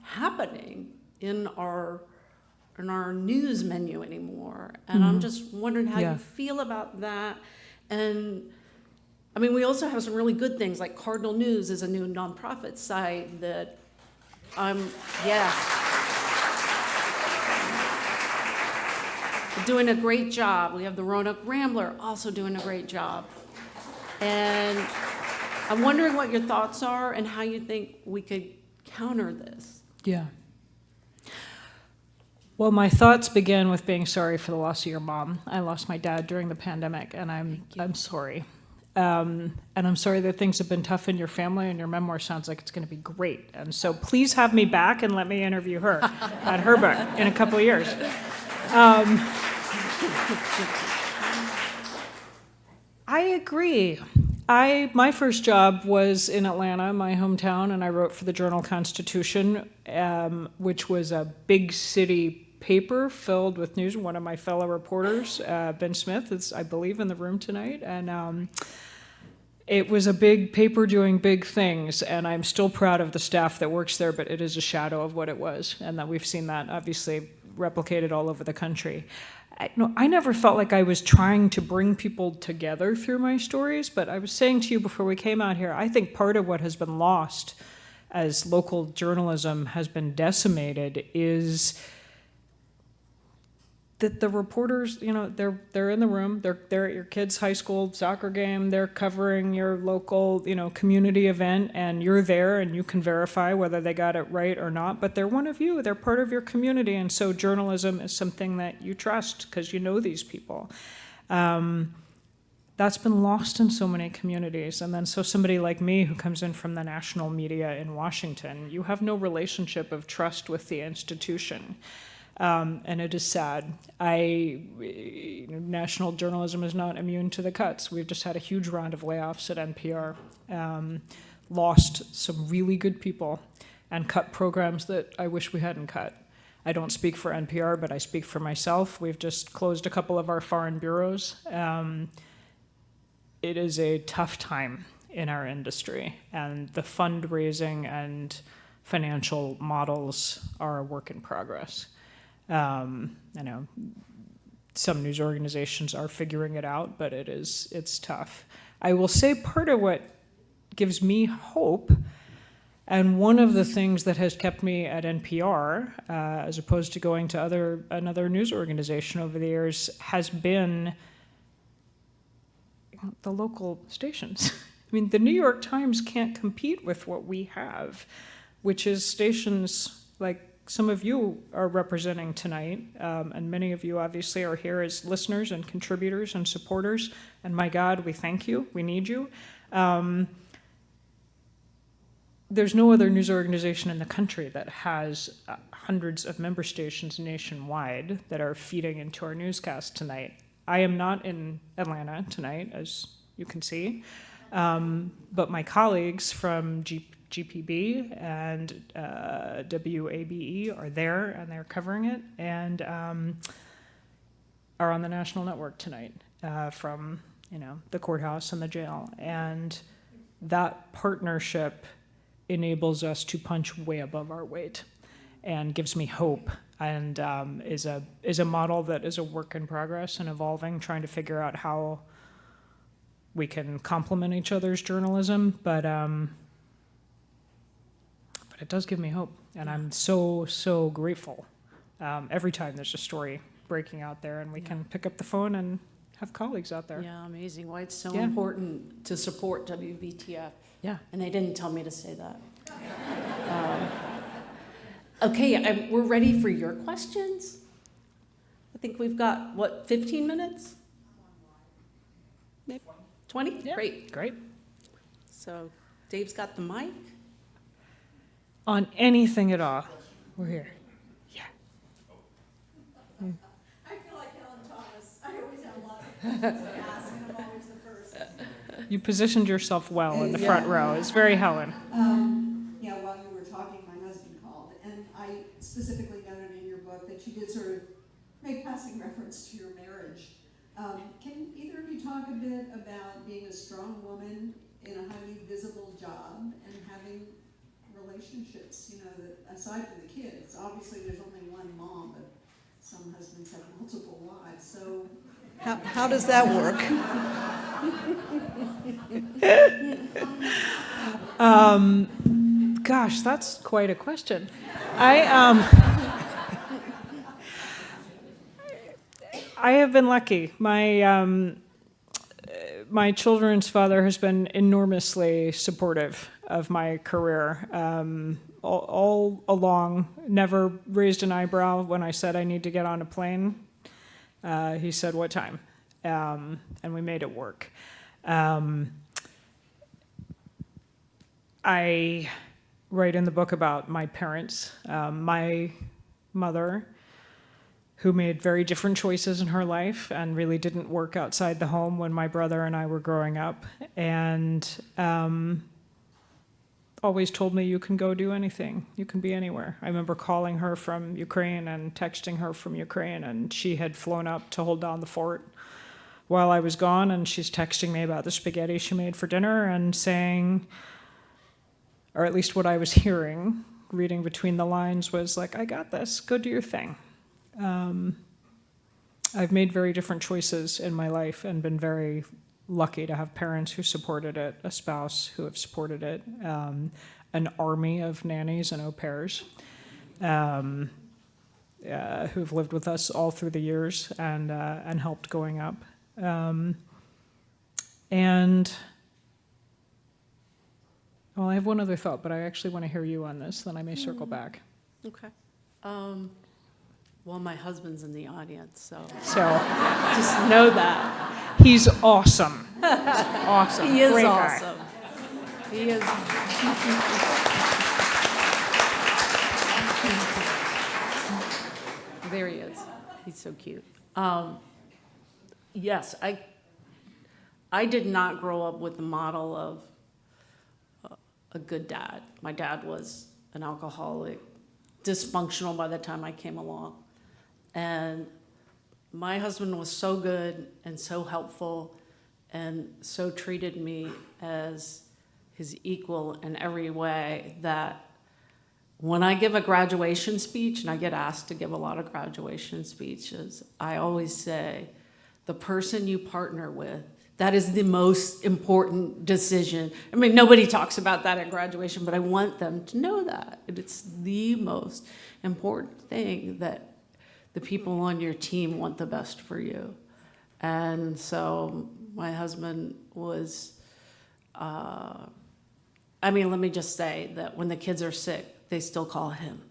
happening in our news menu anymore. And I'm just wondering how you feel about that. And I mean, we also have some really good things, like Cardinal News is a new nonprofit site that doing a great job. We have the Roanoke Rambler also doing a great job. And I'm wondering what your thoughts are and how you think we could counter this. Yeah. Well, my thoughts begin with being sorry for the loss of your mom. I lost my dad during the pandemic, and I'm sorry. And I'm sorry that things have been tough in your family, and your memoir sounds like it's going to be great. And so please have me back and let me interview her at her book in a couple of years. I agree. My first job was in Atlanta, my hometown, and I wrote for the Journal-Constitution, which was a big city paper filled with news. One of my fellow reporters, Ben Smith, is, I believe, in the room tonight. And it was a big paper doing big things, and I'm still proud of the staff that works there, but it is a shadow of what it was, and that we've seen that obviously replicated all over the country. I never felt like I was trying to bring people together through my stories, but I was saying to you before we came out here, I think part of what has been lost as local journalism has been decimated is that the reporters, they're in the room, they're at your kid's high school soccer game, they're covering your local, community event, and you're there and you can verify whether they got it right or not, but they're one of you, they're part of your community, and so journalism is something that you trust because you know these people. That's been lost in so many communities, and then so somebody like me who comes in from the national media in Washington, you have no relationship of trust with the institution. And it is sad. National journalism is not immune to the cuts. We've just had a huge round of layoffs at NPR, lost some really good people, and cut programs that I wish we hadn't cut. I don't speak for NPR, but I speak for myself. We've just closed a couple of our foreign bureaus. It is a tough time in our industry, and the fundraising and financial models are a work in progress. I know some news organizations are figuring it out, but it's tough. I will say part of what gives me hope, and one of the things that has kept me at NPR, as opposed to going to another news organization over the years, has been the local stations. I mean, the New York Times can't compete with what we have, which is stations like some of you are representing tonight, and many of you obviously are here as listeners and contributors and supporters, and my God, we thank you, we need you. There's no other news organization in the country that has hundreds of member stations nationwide that are feeding into our newscast tonight. I am not in Atlanta tonight, as you can see, but my colleagues from GPB and WABE are there, and they're covering it, and are on the national network tonight from the courthouse and the jail. And that partnership enables us to punch way above our weight and gives me hope, and is a model that is a work in progress and evolving, trying to figure out how we can complement each other's journalism, but it does give me hope, and I'm so grateful every time there's a story breaking out there, and we can pick up the phone and have colleagues out there. Yeah, amazing. Why it's so Yeah. important to support WVTF. Yeah. And they didn't tell me to say that. Okay, we're ready for your questions. I think we've got, 15 minutes? 20? Yeah. Great. Great. So Dave's got the mic. On anything at all, we're here. Yeah. I feel like Helen Thomas. I always have a lot to ask, and I'm always the first. You positioned yourself well in the front row. It's very Helen. Yeah, while you were talking, my husband called, and I specifically noted in your book that you did sort of make passing reference to your marriage. Can either of you talk a bit about being a strong woman in a highly visible job and having relationships, that aside from the kids, obviously there's only one mom, but some husbands have multiple wives, so how does that work? Gosh, that's quite a question. I have been lucky. My children's father has been enormously supportive of my career all along. Never raised an eyebrow when I said I need to get on a plane. He said, "What time?" And we made it work. I write in the book about my parents. My mother, who made very different choices in her life and really didn't work outside the home when my brother and I were growing up, and always told me, you can go do anything, you can be anywhere. I remember calling her from Ukraine and texting her from Ukraine, and she had flown up to hold down the fort while I was gone, and she's texting me about the spaghetti she made for dinner and saying, or at least what I was hearing, reading between the lines, was like, I got this, go do your thing. I've made very different choices in my life and been very lucky to have parents who supported it, a spouse who have supported it, an army of nannies and au pairs who've lived with us all through the years and helped going up. Well, I have one other thought, but I actually want to hear you on this, then I may circle back. Okay. Well, my husband's in the audience, so So just know that. he's awesome. Awesome. He is Great guy. awesome. He is. There he is. He's so cute. Yes, I did not grow up with the model of a good dad. My dad was an alcoholic, dysfunctional by the time I came along. And my husband was so good and so helpful and so treated me as his equal in every way that when I give a graduation speech, and I get asked to give a lot of graduation speeches, I always say, the person you partner with, that is the most important decision. I mean, nobody talks about that at graduation, but I want them to know that. It's the most important thing, that the people on your team want the best for you. And so my husband was, let me just say that when the kids are sick, they still call him.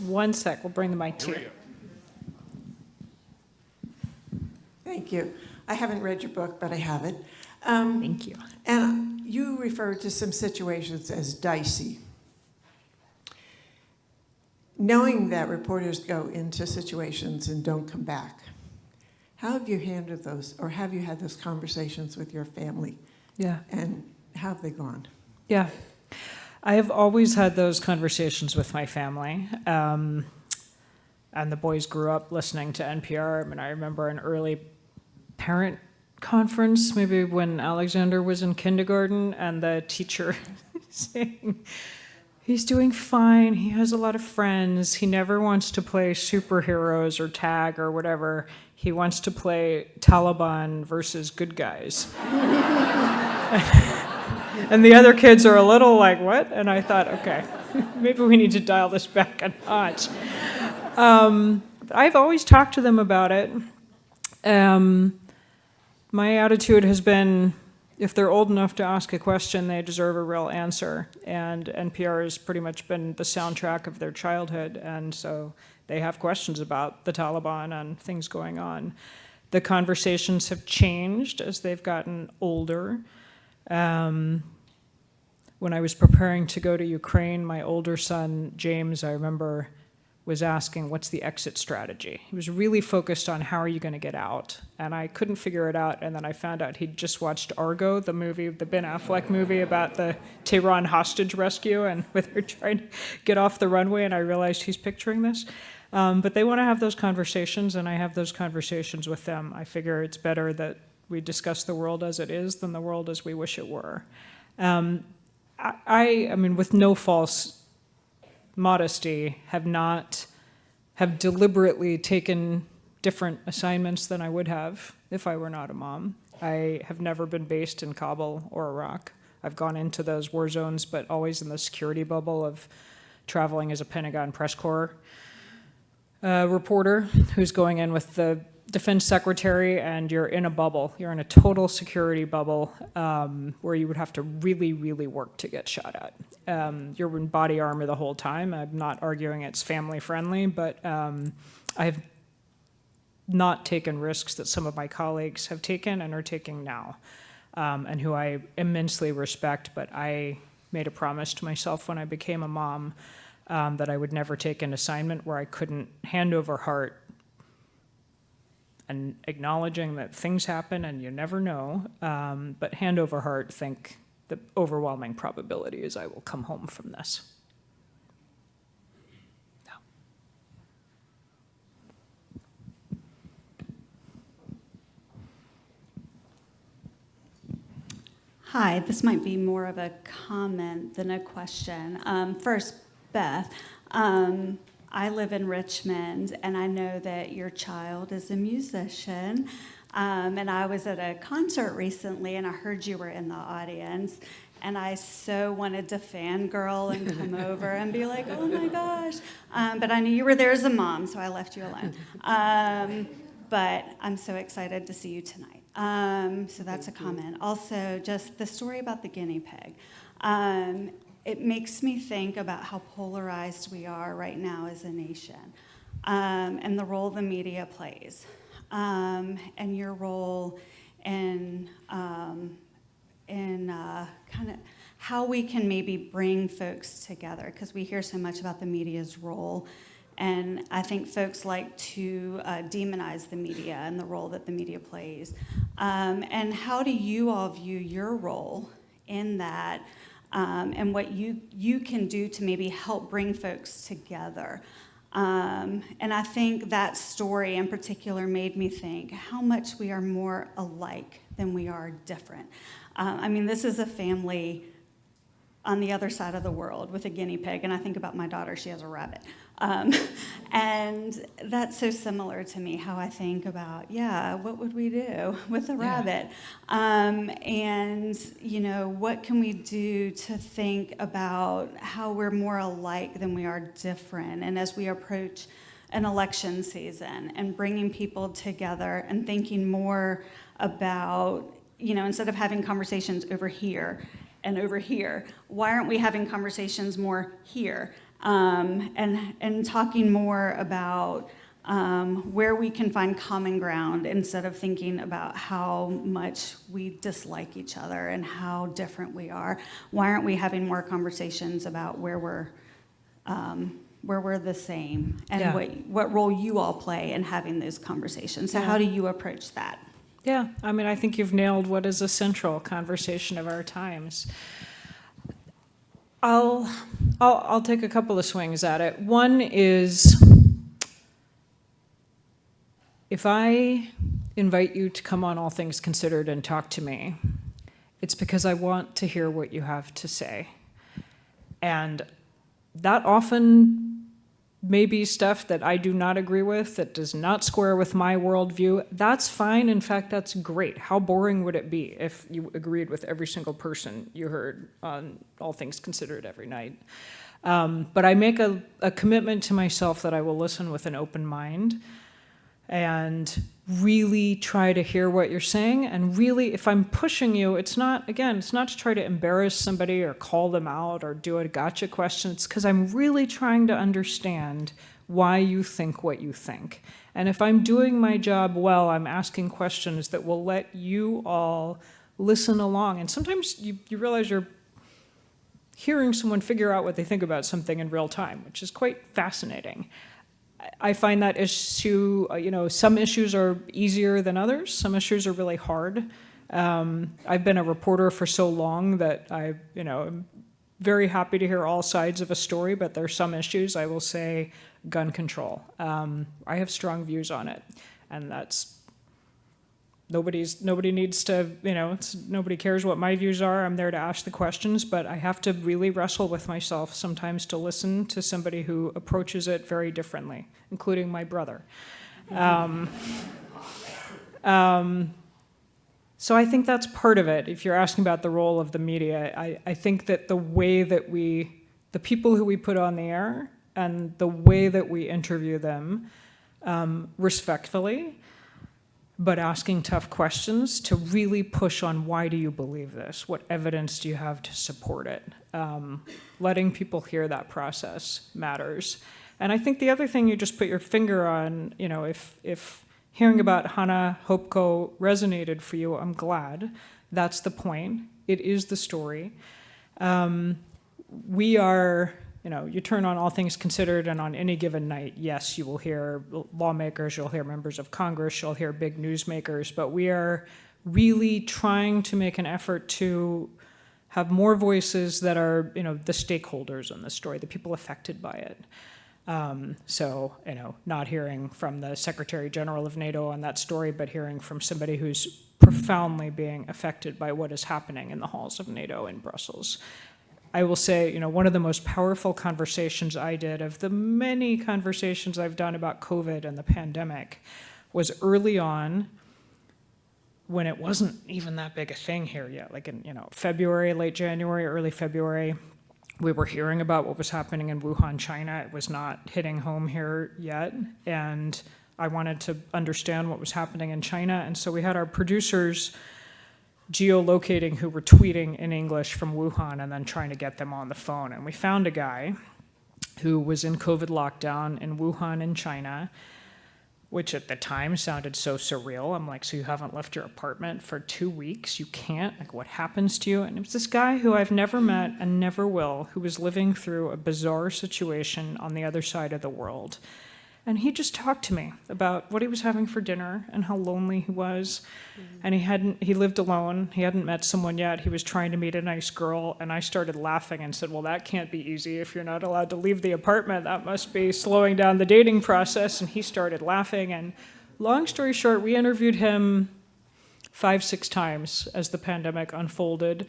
One sec, we'll bring the mic to you. Thank you. I haven't read your book, but I have it. Thank you. And you referred to some situations as dicey. Knowing that reporters go into situations and don't come back, how have you handled those, or have you had those conversations with your family? Yeah. And how have they gone? Yeah. I have always had those conversations with my family. And the boys grew up listening to NPR. I mean, I remember an early parent conference, maybe when Alexander was in kindergarten, and the teacher saying, he's doing fine, he has a lot of friends, he never wants to play superheroes or tag or whatever, He wants to play Taliban versus good guys. And the other kids are a little like, what? And I thought, okay, maybe we need to dial this back a notch. I've always talked to them about it. My attitude has been, if they're old enough to ask a question, they deserve a real answer. And NPR has pretty much been the soundtrack of their childhood, and so they have questions about the Taliban and things going on. The conversations have changed as they've gotten older. When I was preparing to go to Ukraine, my older son, James, I remember, was asking, what's the exit strategy? He was really focused on how are you going to get out? And I couldn't figure it out, and then I found out he'd just watched Argo, the movie, the Ben Affleck movie about the Tehran hostage rescue and where they're trying to get off the runway, and I realized he's picturing this. But they want to have those conversations, and I have those conversations with them. I figure it's better that we discuss the world as it is than the world as we wish it were. I mean, with no false modesty, have deliberately taken different assignments than I would have if I were not a mom. I have never been based in Kabul or Iraq. I've gone into those war zones, but always in the security bubble of traveling as a Pentagon press corps reporter who's going in with the defense secretary, and you're in a bubble. You're in a total security bubble where you would have to really, really work to get shot at. You're in body armor the whole time. I'm not arguing it's family friendly, but I've not taken risks that some of my colleagues have taken and are taking now, and who I immensely respect, but I made a promise to myself when I became a mom that I would never take an assignment where I couldn't hand over heart, and acknowledging that things happen and you never know, but hand over heart, think the overwhelming probability is I will come home from this. Yeah. Hi, this might be more of a comment than a question. First, Beth, I live in Richmond, and I know that your child is a musician. And I was at a concert recently, and I heard you were in the audience, and I so wanted to fangirl and come over and be like, oh my gosh. But I knew you were there as a mom, so I left you alone. But I'm so excited to see you tonight. So that's a comment. Also, just the story about the guinea pig. It makes me think about how polarized we are right now as a nation, and the role the media plays, and your role in kind of how we can maybe bring folks together, because we hear so much about the media's role, and I think folks like to demonize the media and the role that the media plays. And how do you all view your role in that? And what you can do to maybe help bring folks together. And I think that story in particular made me think how much we are more alike than we are different. I mean, this is a family on the other side of the world with a guinea pig, and I think about my daughter, she has a rabbit. And that's so similar to me, how I think about, yeah, what would we do with a rabbit? And, you know, what can we do to think about how we're more alike than we are different? And as we approach an election season and bringing people together and thinking more about, you know, instead of having conversations over here and over here, why aren't we having conversations more here? And talking more about where we can find common ground instead of thinking about how much we dislike each other and how different we are. Why aren't we having more conversations about where we're the same, and what role you all play in having those conversations? So how do you approach that? Yeah, I mean, I think you've nailed what is a central conversation of our times. I'll take a couple of swings at it. One is, if I invite you to come on All Things Considered and talk to me, it's because I want to hear what you have to say. And that often maybe stuff that I do not agree with, that does not square with my worldview. That's fine. In fact, that's great. How boring would it be if you agreed with every single person you heard on All Things Considered every night? But I make a commitment to myself that I will listen with an open mind and really try to hear what you're saying. And really, if I'm pushing you, it's not to try to embarrass somebody or call them out or do a gotcha question. It's because I'm really trying to understand why you think what you think. And if I'm doing my job well, I'm asking questions that will let you all listen along. And sometimes you realize you're hearing someone figure out what they think about something in real time, which is quite fascinating. I find that issue, some issues are easier than others. Some issues are really hard. I've been a reporter for so long that I'm very happy to hear all sides of a story, but there are some issues, I will say, gun control. I have strong views on it, and that's nobody needs to, nobody cares what my views are. I'm there to ask the questions, but I have to really wrestle with myself sometimes to listen to somebody who approaches it very differently, including my brother. So I think that's part of it. If you're asking about the role of the media, I think that the way that the people who we put on the air and the way that we interview them respectfully, but asking tough questions to really push on why do you believe this? What evidence do you have to support it? Letting people hear that process matters. And I think the other thing you just put your finger on, if hearing about Hannah Hopko resonated for you, I'm glad. That's the point. It is the story. We are, you turn on All Things Considered, and on any given night, yes, you will hear lawmakers, you'll hear members of Congress, you'll hear big newsmakers, but we are really trying to make an effort to have more voices that are, the stakeholders in the story, the people affected by it. Not hearing from the Secretary General of NATO on that story, but hearing from somebody who's profoundly being affected by what is happening in the halls of NATO in Brussels. I will say, one of the most powerful conversations I did, of the many conversations I've done about COVID and the pandemic, was early on when it wasn't even that big a thing here yet, like in February, late January, early February. We were hearing about what was happening in Wuhan, China. It was not hitting home here yet, and I wanted to understand what was happening in China, and so we had our producers geolocating who were tweeting in English from Wuhan and then trying to get them on the phone. And we found a guy who was in COVID lockdown in Wuhan in China, which at the time sounded so surreal. I'm like, so you haven't left your apartment for 2 weeks? You can't? Like, what happens to you? And it was this guy who I've never met and never will, who was living through a bizarre situation on the other side of the world. And he just talked to me about what he was having for dinner and how lonely he was. And he lived alone. He hadn't met someone yet. He was trying to meet a nice girl. And I started laughing and said, well, that can't be easy. If you're not allowed to leave the apartment, that must be slowing down the dating process. And he started laughing. And long story short, we interviewed him 5-6 times as the pandemic unfolded,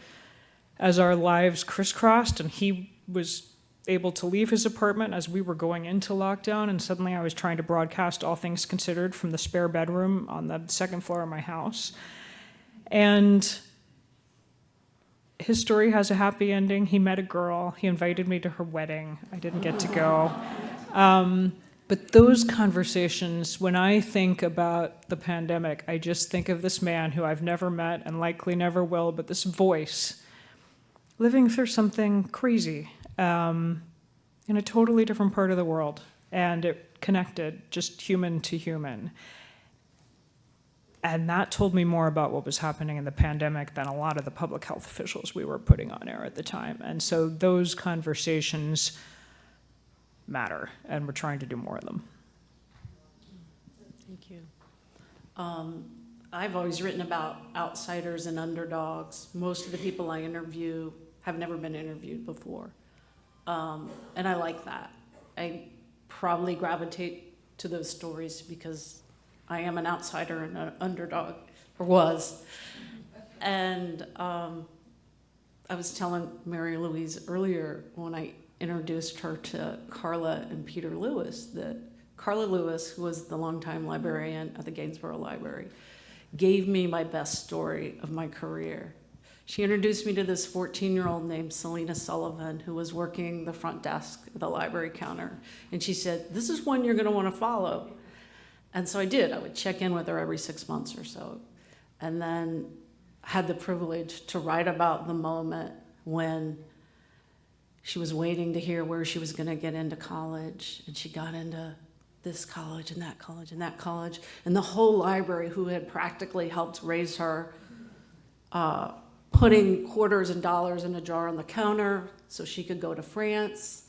as our lives crisscrossed, and he was able to leave his apartment as we were going into lockdown, and suddenly I was trying to broadcast All Things Considered from the spare bedroom on the second floor of my house. And his story has a happy ending. He met a girl. He invited me to her wedding. I didn't get to go. But those conversations, when I think about the pandemic, I just think of this man who I've never met and likely never will, but this voice living through something crazy in a totally different part of the world, and it connected just human to human. And that told me more about what was happening in the pandemic than a lot of the public health officials we were putting on air at the time. And so those conversations matter, and we're trying to do more of them. Thank you. I've always written about outsiders and underdogs. Most of the people I interview have never been interviewed before. And I like that. I probably gravitate to those stories because I am an outsider and an underdog, or was. And I was telling Mary Louise earlier, when I introduced her to Carla and Peter Lewis. That Carla Lewis, who was the longtime librarian at the Gainsborough Library, gave me my best story of my career. She introduced me to this 14-year-old named Selena Sullivan, who was working the front desk at the library counter. And she said, "This is one you're going to want to follow." And so I did. I would check in with her every 6 months or so. And then had the privilege to write about the moment when she was waiting to hear where she was going to get into college. And she got into this college and that college and that college. And the whole library, who had practically helped raise her, putting quarters and dollars in a jar on the counter so she could go to France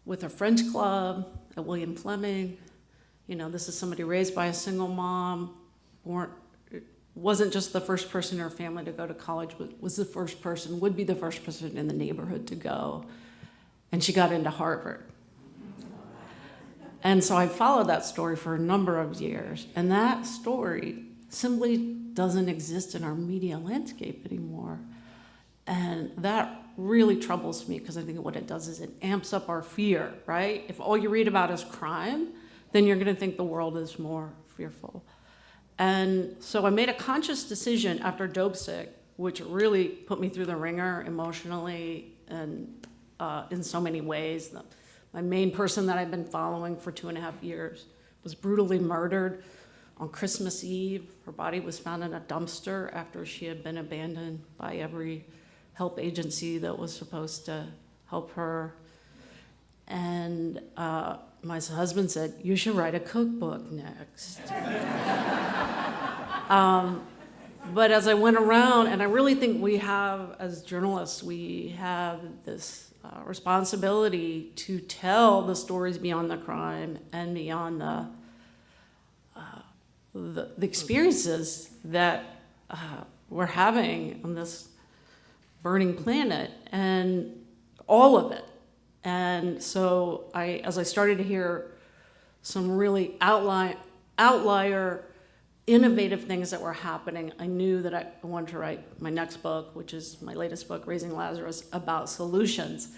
with a French club at William Fleming. You know, this is somebody raised by a single mom, wasn't just the first person in her family to go to college, but was the first person, would be the first person in the neighborhood to go. And she got into Harvard. And so I followed that story for a number of years. And that story simply doesn't exist in our media landscape anymore. And that really troubles me, because I think what it does is it amps up our fear, right? If all you read about is crime, then you're going to think the world is more fearful. And so I made a conscious decision after Dope Sick, which really put me through the ringer emotionally and in so many ways. My main person that I've been following for 2.5 years was brutally murdered on Christmas Eve. Her body was found in a dumpster after she had been abandoned by every help agency that was supposed to help her. And my husband said, "You should write a cookbook next." But as I went around, and I really think we have, as journalists, we have this responsibility to tell the stories beyond the crime and beyond the experiences that we're having on this burning planet, and all of it. And so as I started to hear some really outlier, innovative things that were happening, I knew that I wanted to write my next book, which is my latest book, Raising Lazarus, about solutions.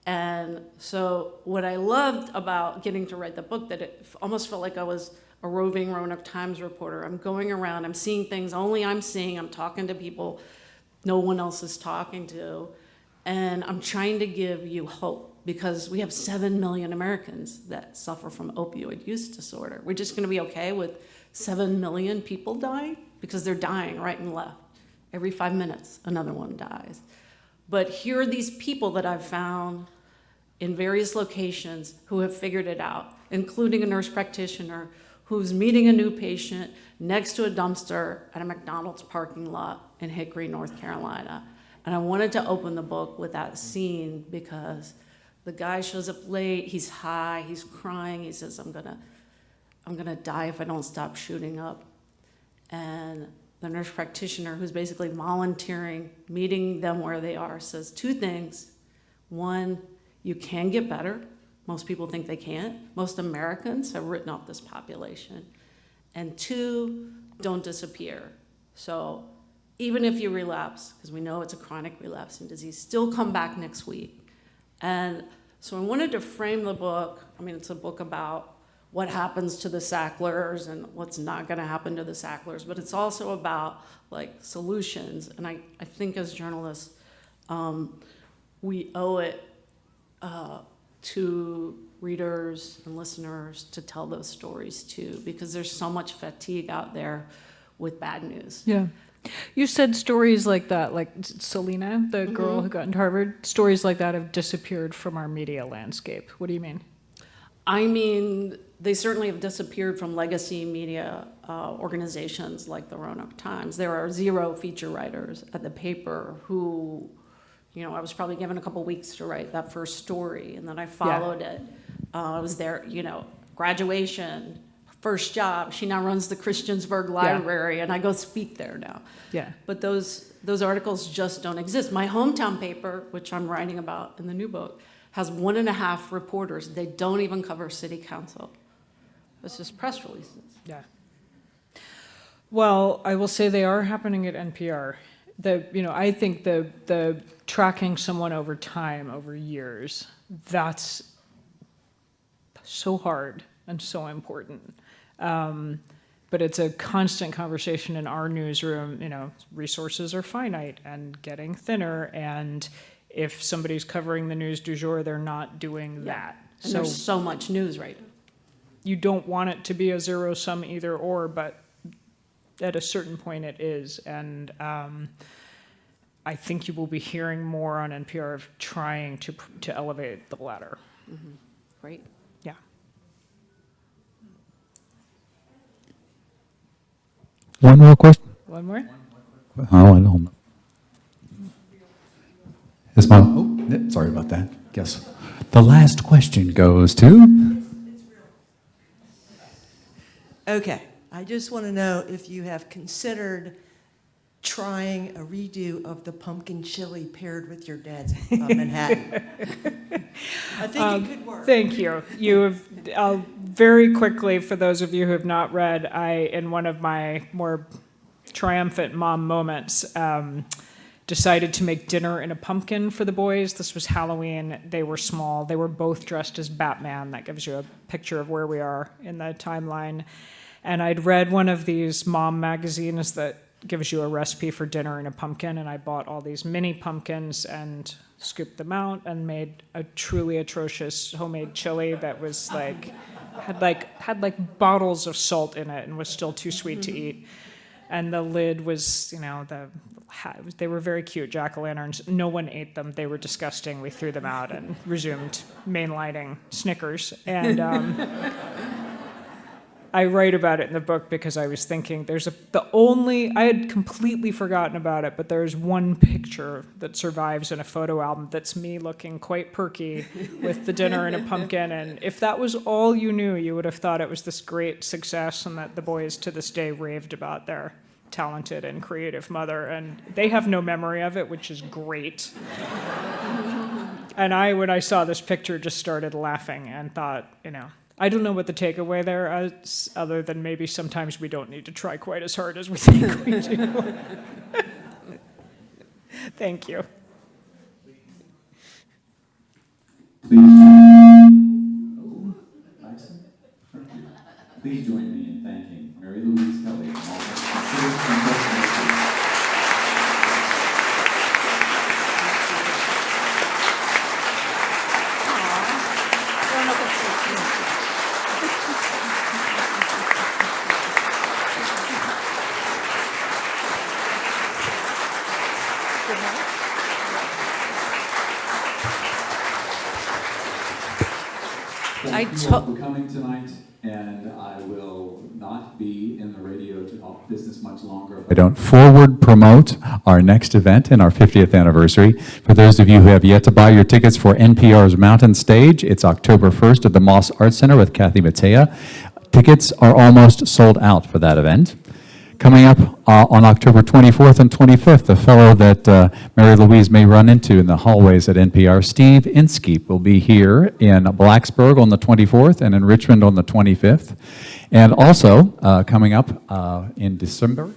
And so what I loved about getting to write the book, that it almost felt like I was a roving Roanoke Times reporter. I'm going around, I'm seeing things only I'm seeing, I'm talking to people no one else is talking to, and I'm trying to give you hope, because we have 7 million Americans that suffer from opioid use disorder. We're just gonna be okay with 7 million people dying? Because they're dying right and left. Every 5 minutes, another one dies. But here are these people that I've found in various locations who have figured it out, including a nurse practitioner who's meeting a new patient next to a dumpster at a McDonald's parking lot in Hickory, North Carolina. And I wanted to open the book with that scene, because the guy shows up late, he's high, he's crying, he says, I'm gonna die if I don't stop shooting up. And the nurse practitioner, who's basically volunteering, meeting them where they are, says 2 things. 1, you can get better. Most people think they can't. Most Americans have written off this population. And 2, don't disappear. So even if you relapse, because we know it's a chronic relapsing disease, still come back next week. And so I wanted to frame the book. I mean, it's a book about what happens to the Sacklers and what's not going to happen to the Sacklers, but it's also about like solutions. And I think as journalists, we owe it to readers and listeners to tell those stories too, because there's so much fatigue out there with bad news. Yeah. You said stories like that, like Selena, the girl who got into Harvard, stories like that have disappeared from our media landscape. What do you mean? I mean, they certainly have disappeared from legacy media organizations like the Roanoke Times. There are 0 feature writers at the paper who, you know, I was probably given a couple weeks to write that first story, and then I followed it. I was there, you know, graduation, first job. She now runs the Christiansburg Library, and I go speak there now. Yeah. But those articles just don't exist. My hometown paper, which I'm writing about in the new book, has 1.5 reporters. They don't even cover city council. It's just press releases. Yeah. Well, I will say they are happening at NPR. I think the tracking someone over time, over years, that's so hard and so important. But it's a constant conversation in our newsroom. Resources are finite and getting thinner, and if somebody's covering the news du jour, they're not doing that. And there's so much news right now. You don't want it to be a zero-sum either or, but at a certain point it is. And I think you will be hearing more on NPR of trying to elevate the latter. Great. Yeah. One more question? One more? Oh, I don't know. Is my, sorry about that. Guess the last question goes to... Okay, I just want to know if you have considered trying a redo of the pumpkin chili paired with your dad's Manhattan. I think it could work. Thank you. You have, very quickly, for those of you who have not read, in one of my more triumphant mom moments, decided to make dinner in a pumpkin for the boys. This was Halloween. They were small. They were both dressed as Batman. That gives you a picture of where we are in the timeline. And I'd read one of these mom magazines that gives you a recipe for dinner in a pumpkin, and I bought all these mini pumpkins and scooped them out and made a truly atrocious homemade chili that was had bottles of salt in it and was still too sweet to eat. And the lid was, they were very cute jack-o'-lanterns. No one ate them. They were disgusting. We threw them out and resumed mainlining Snickers. And I write about it in the book because I was thinking I had completely forgotten about it, but there's one picture that survives in a photo album that's me looking quite perky with the dinner in a pumpkin. And if that was all you knew, you would have thought it was this great success and that the boys to this day raved about their talented and creative mother. And they have no memory of it, which is great. And when I saw this picture, just started laughing and thought, I don't know what the takeaway there is, other than maybe sometimes we don't need to try quite as hard as we think we do. Thank you. Please join me in thanking Mary Louise Kelly. Thank you all for coming tonight, and I will not be in the radio business much longer. I don't forward promote our next event in our 50th anniversary. For those of you who have yet to buy your tickets for NPR's Mountain Stage, it's October 1st at the Moss Arts Center with Kathy Mattea. Tickets are almost sold out for that event. Coming up on October 24th and 25th, a fellow that Mary Louise may run into in the hallways at NPR, Steve Inskeep, will be here in Blacksburg on the 24th and in Richmond on the 25th. And also, coming up in December,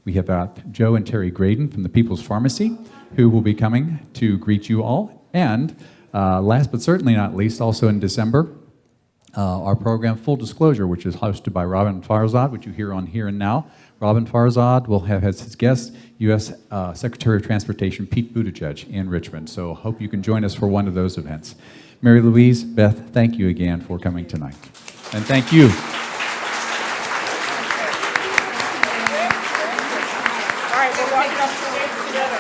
we have Joe and Terry Graydon from the People's Pharmacy, who will be coming to greet you all. And last but certainly not least, also in December, our program Full Disclosure, which is hosted by Robin Farzad, which you hear on Here and Now. Robin Farzad will have as his guest U.S. Secretary of Transportation Pete Buttigieg in Richmond. So hope you can join us for one of those events. Mary Louise, Beth, thank you again for coming tonight. And thank you. All right, we'll walk it up the stage together.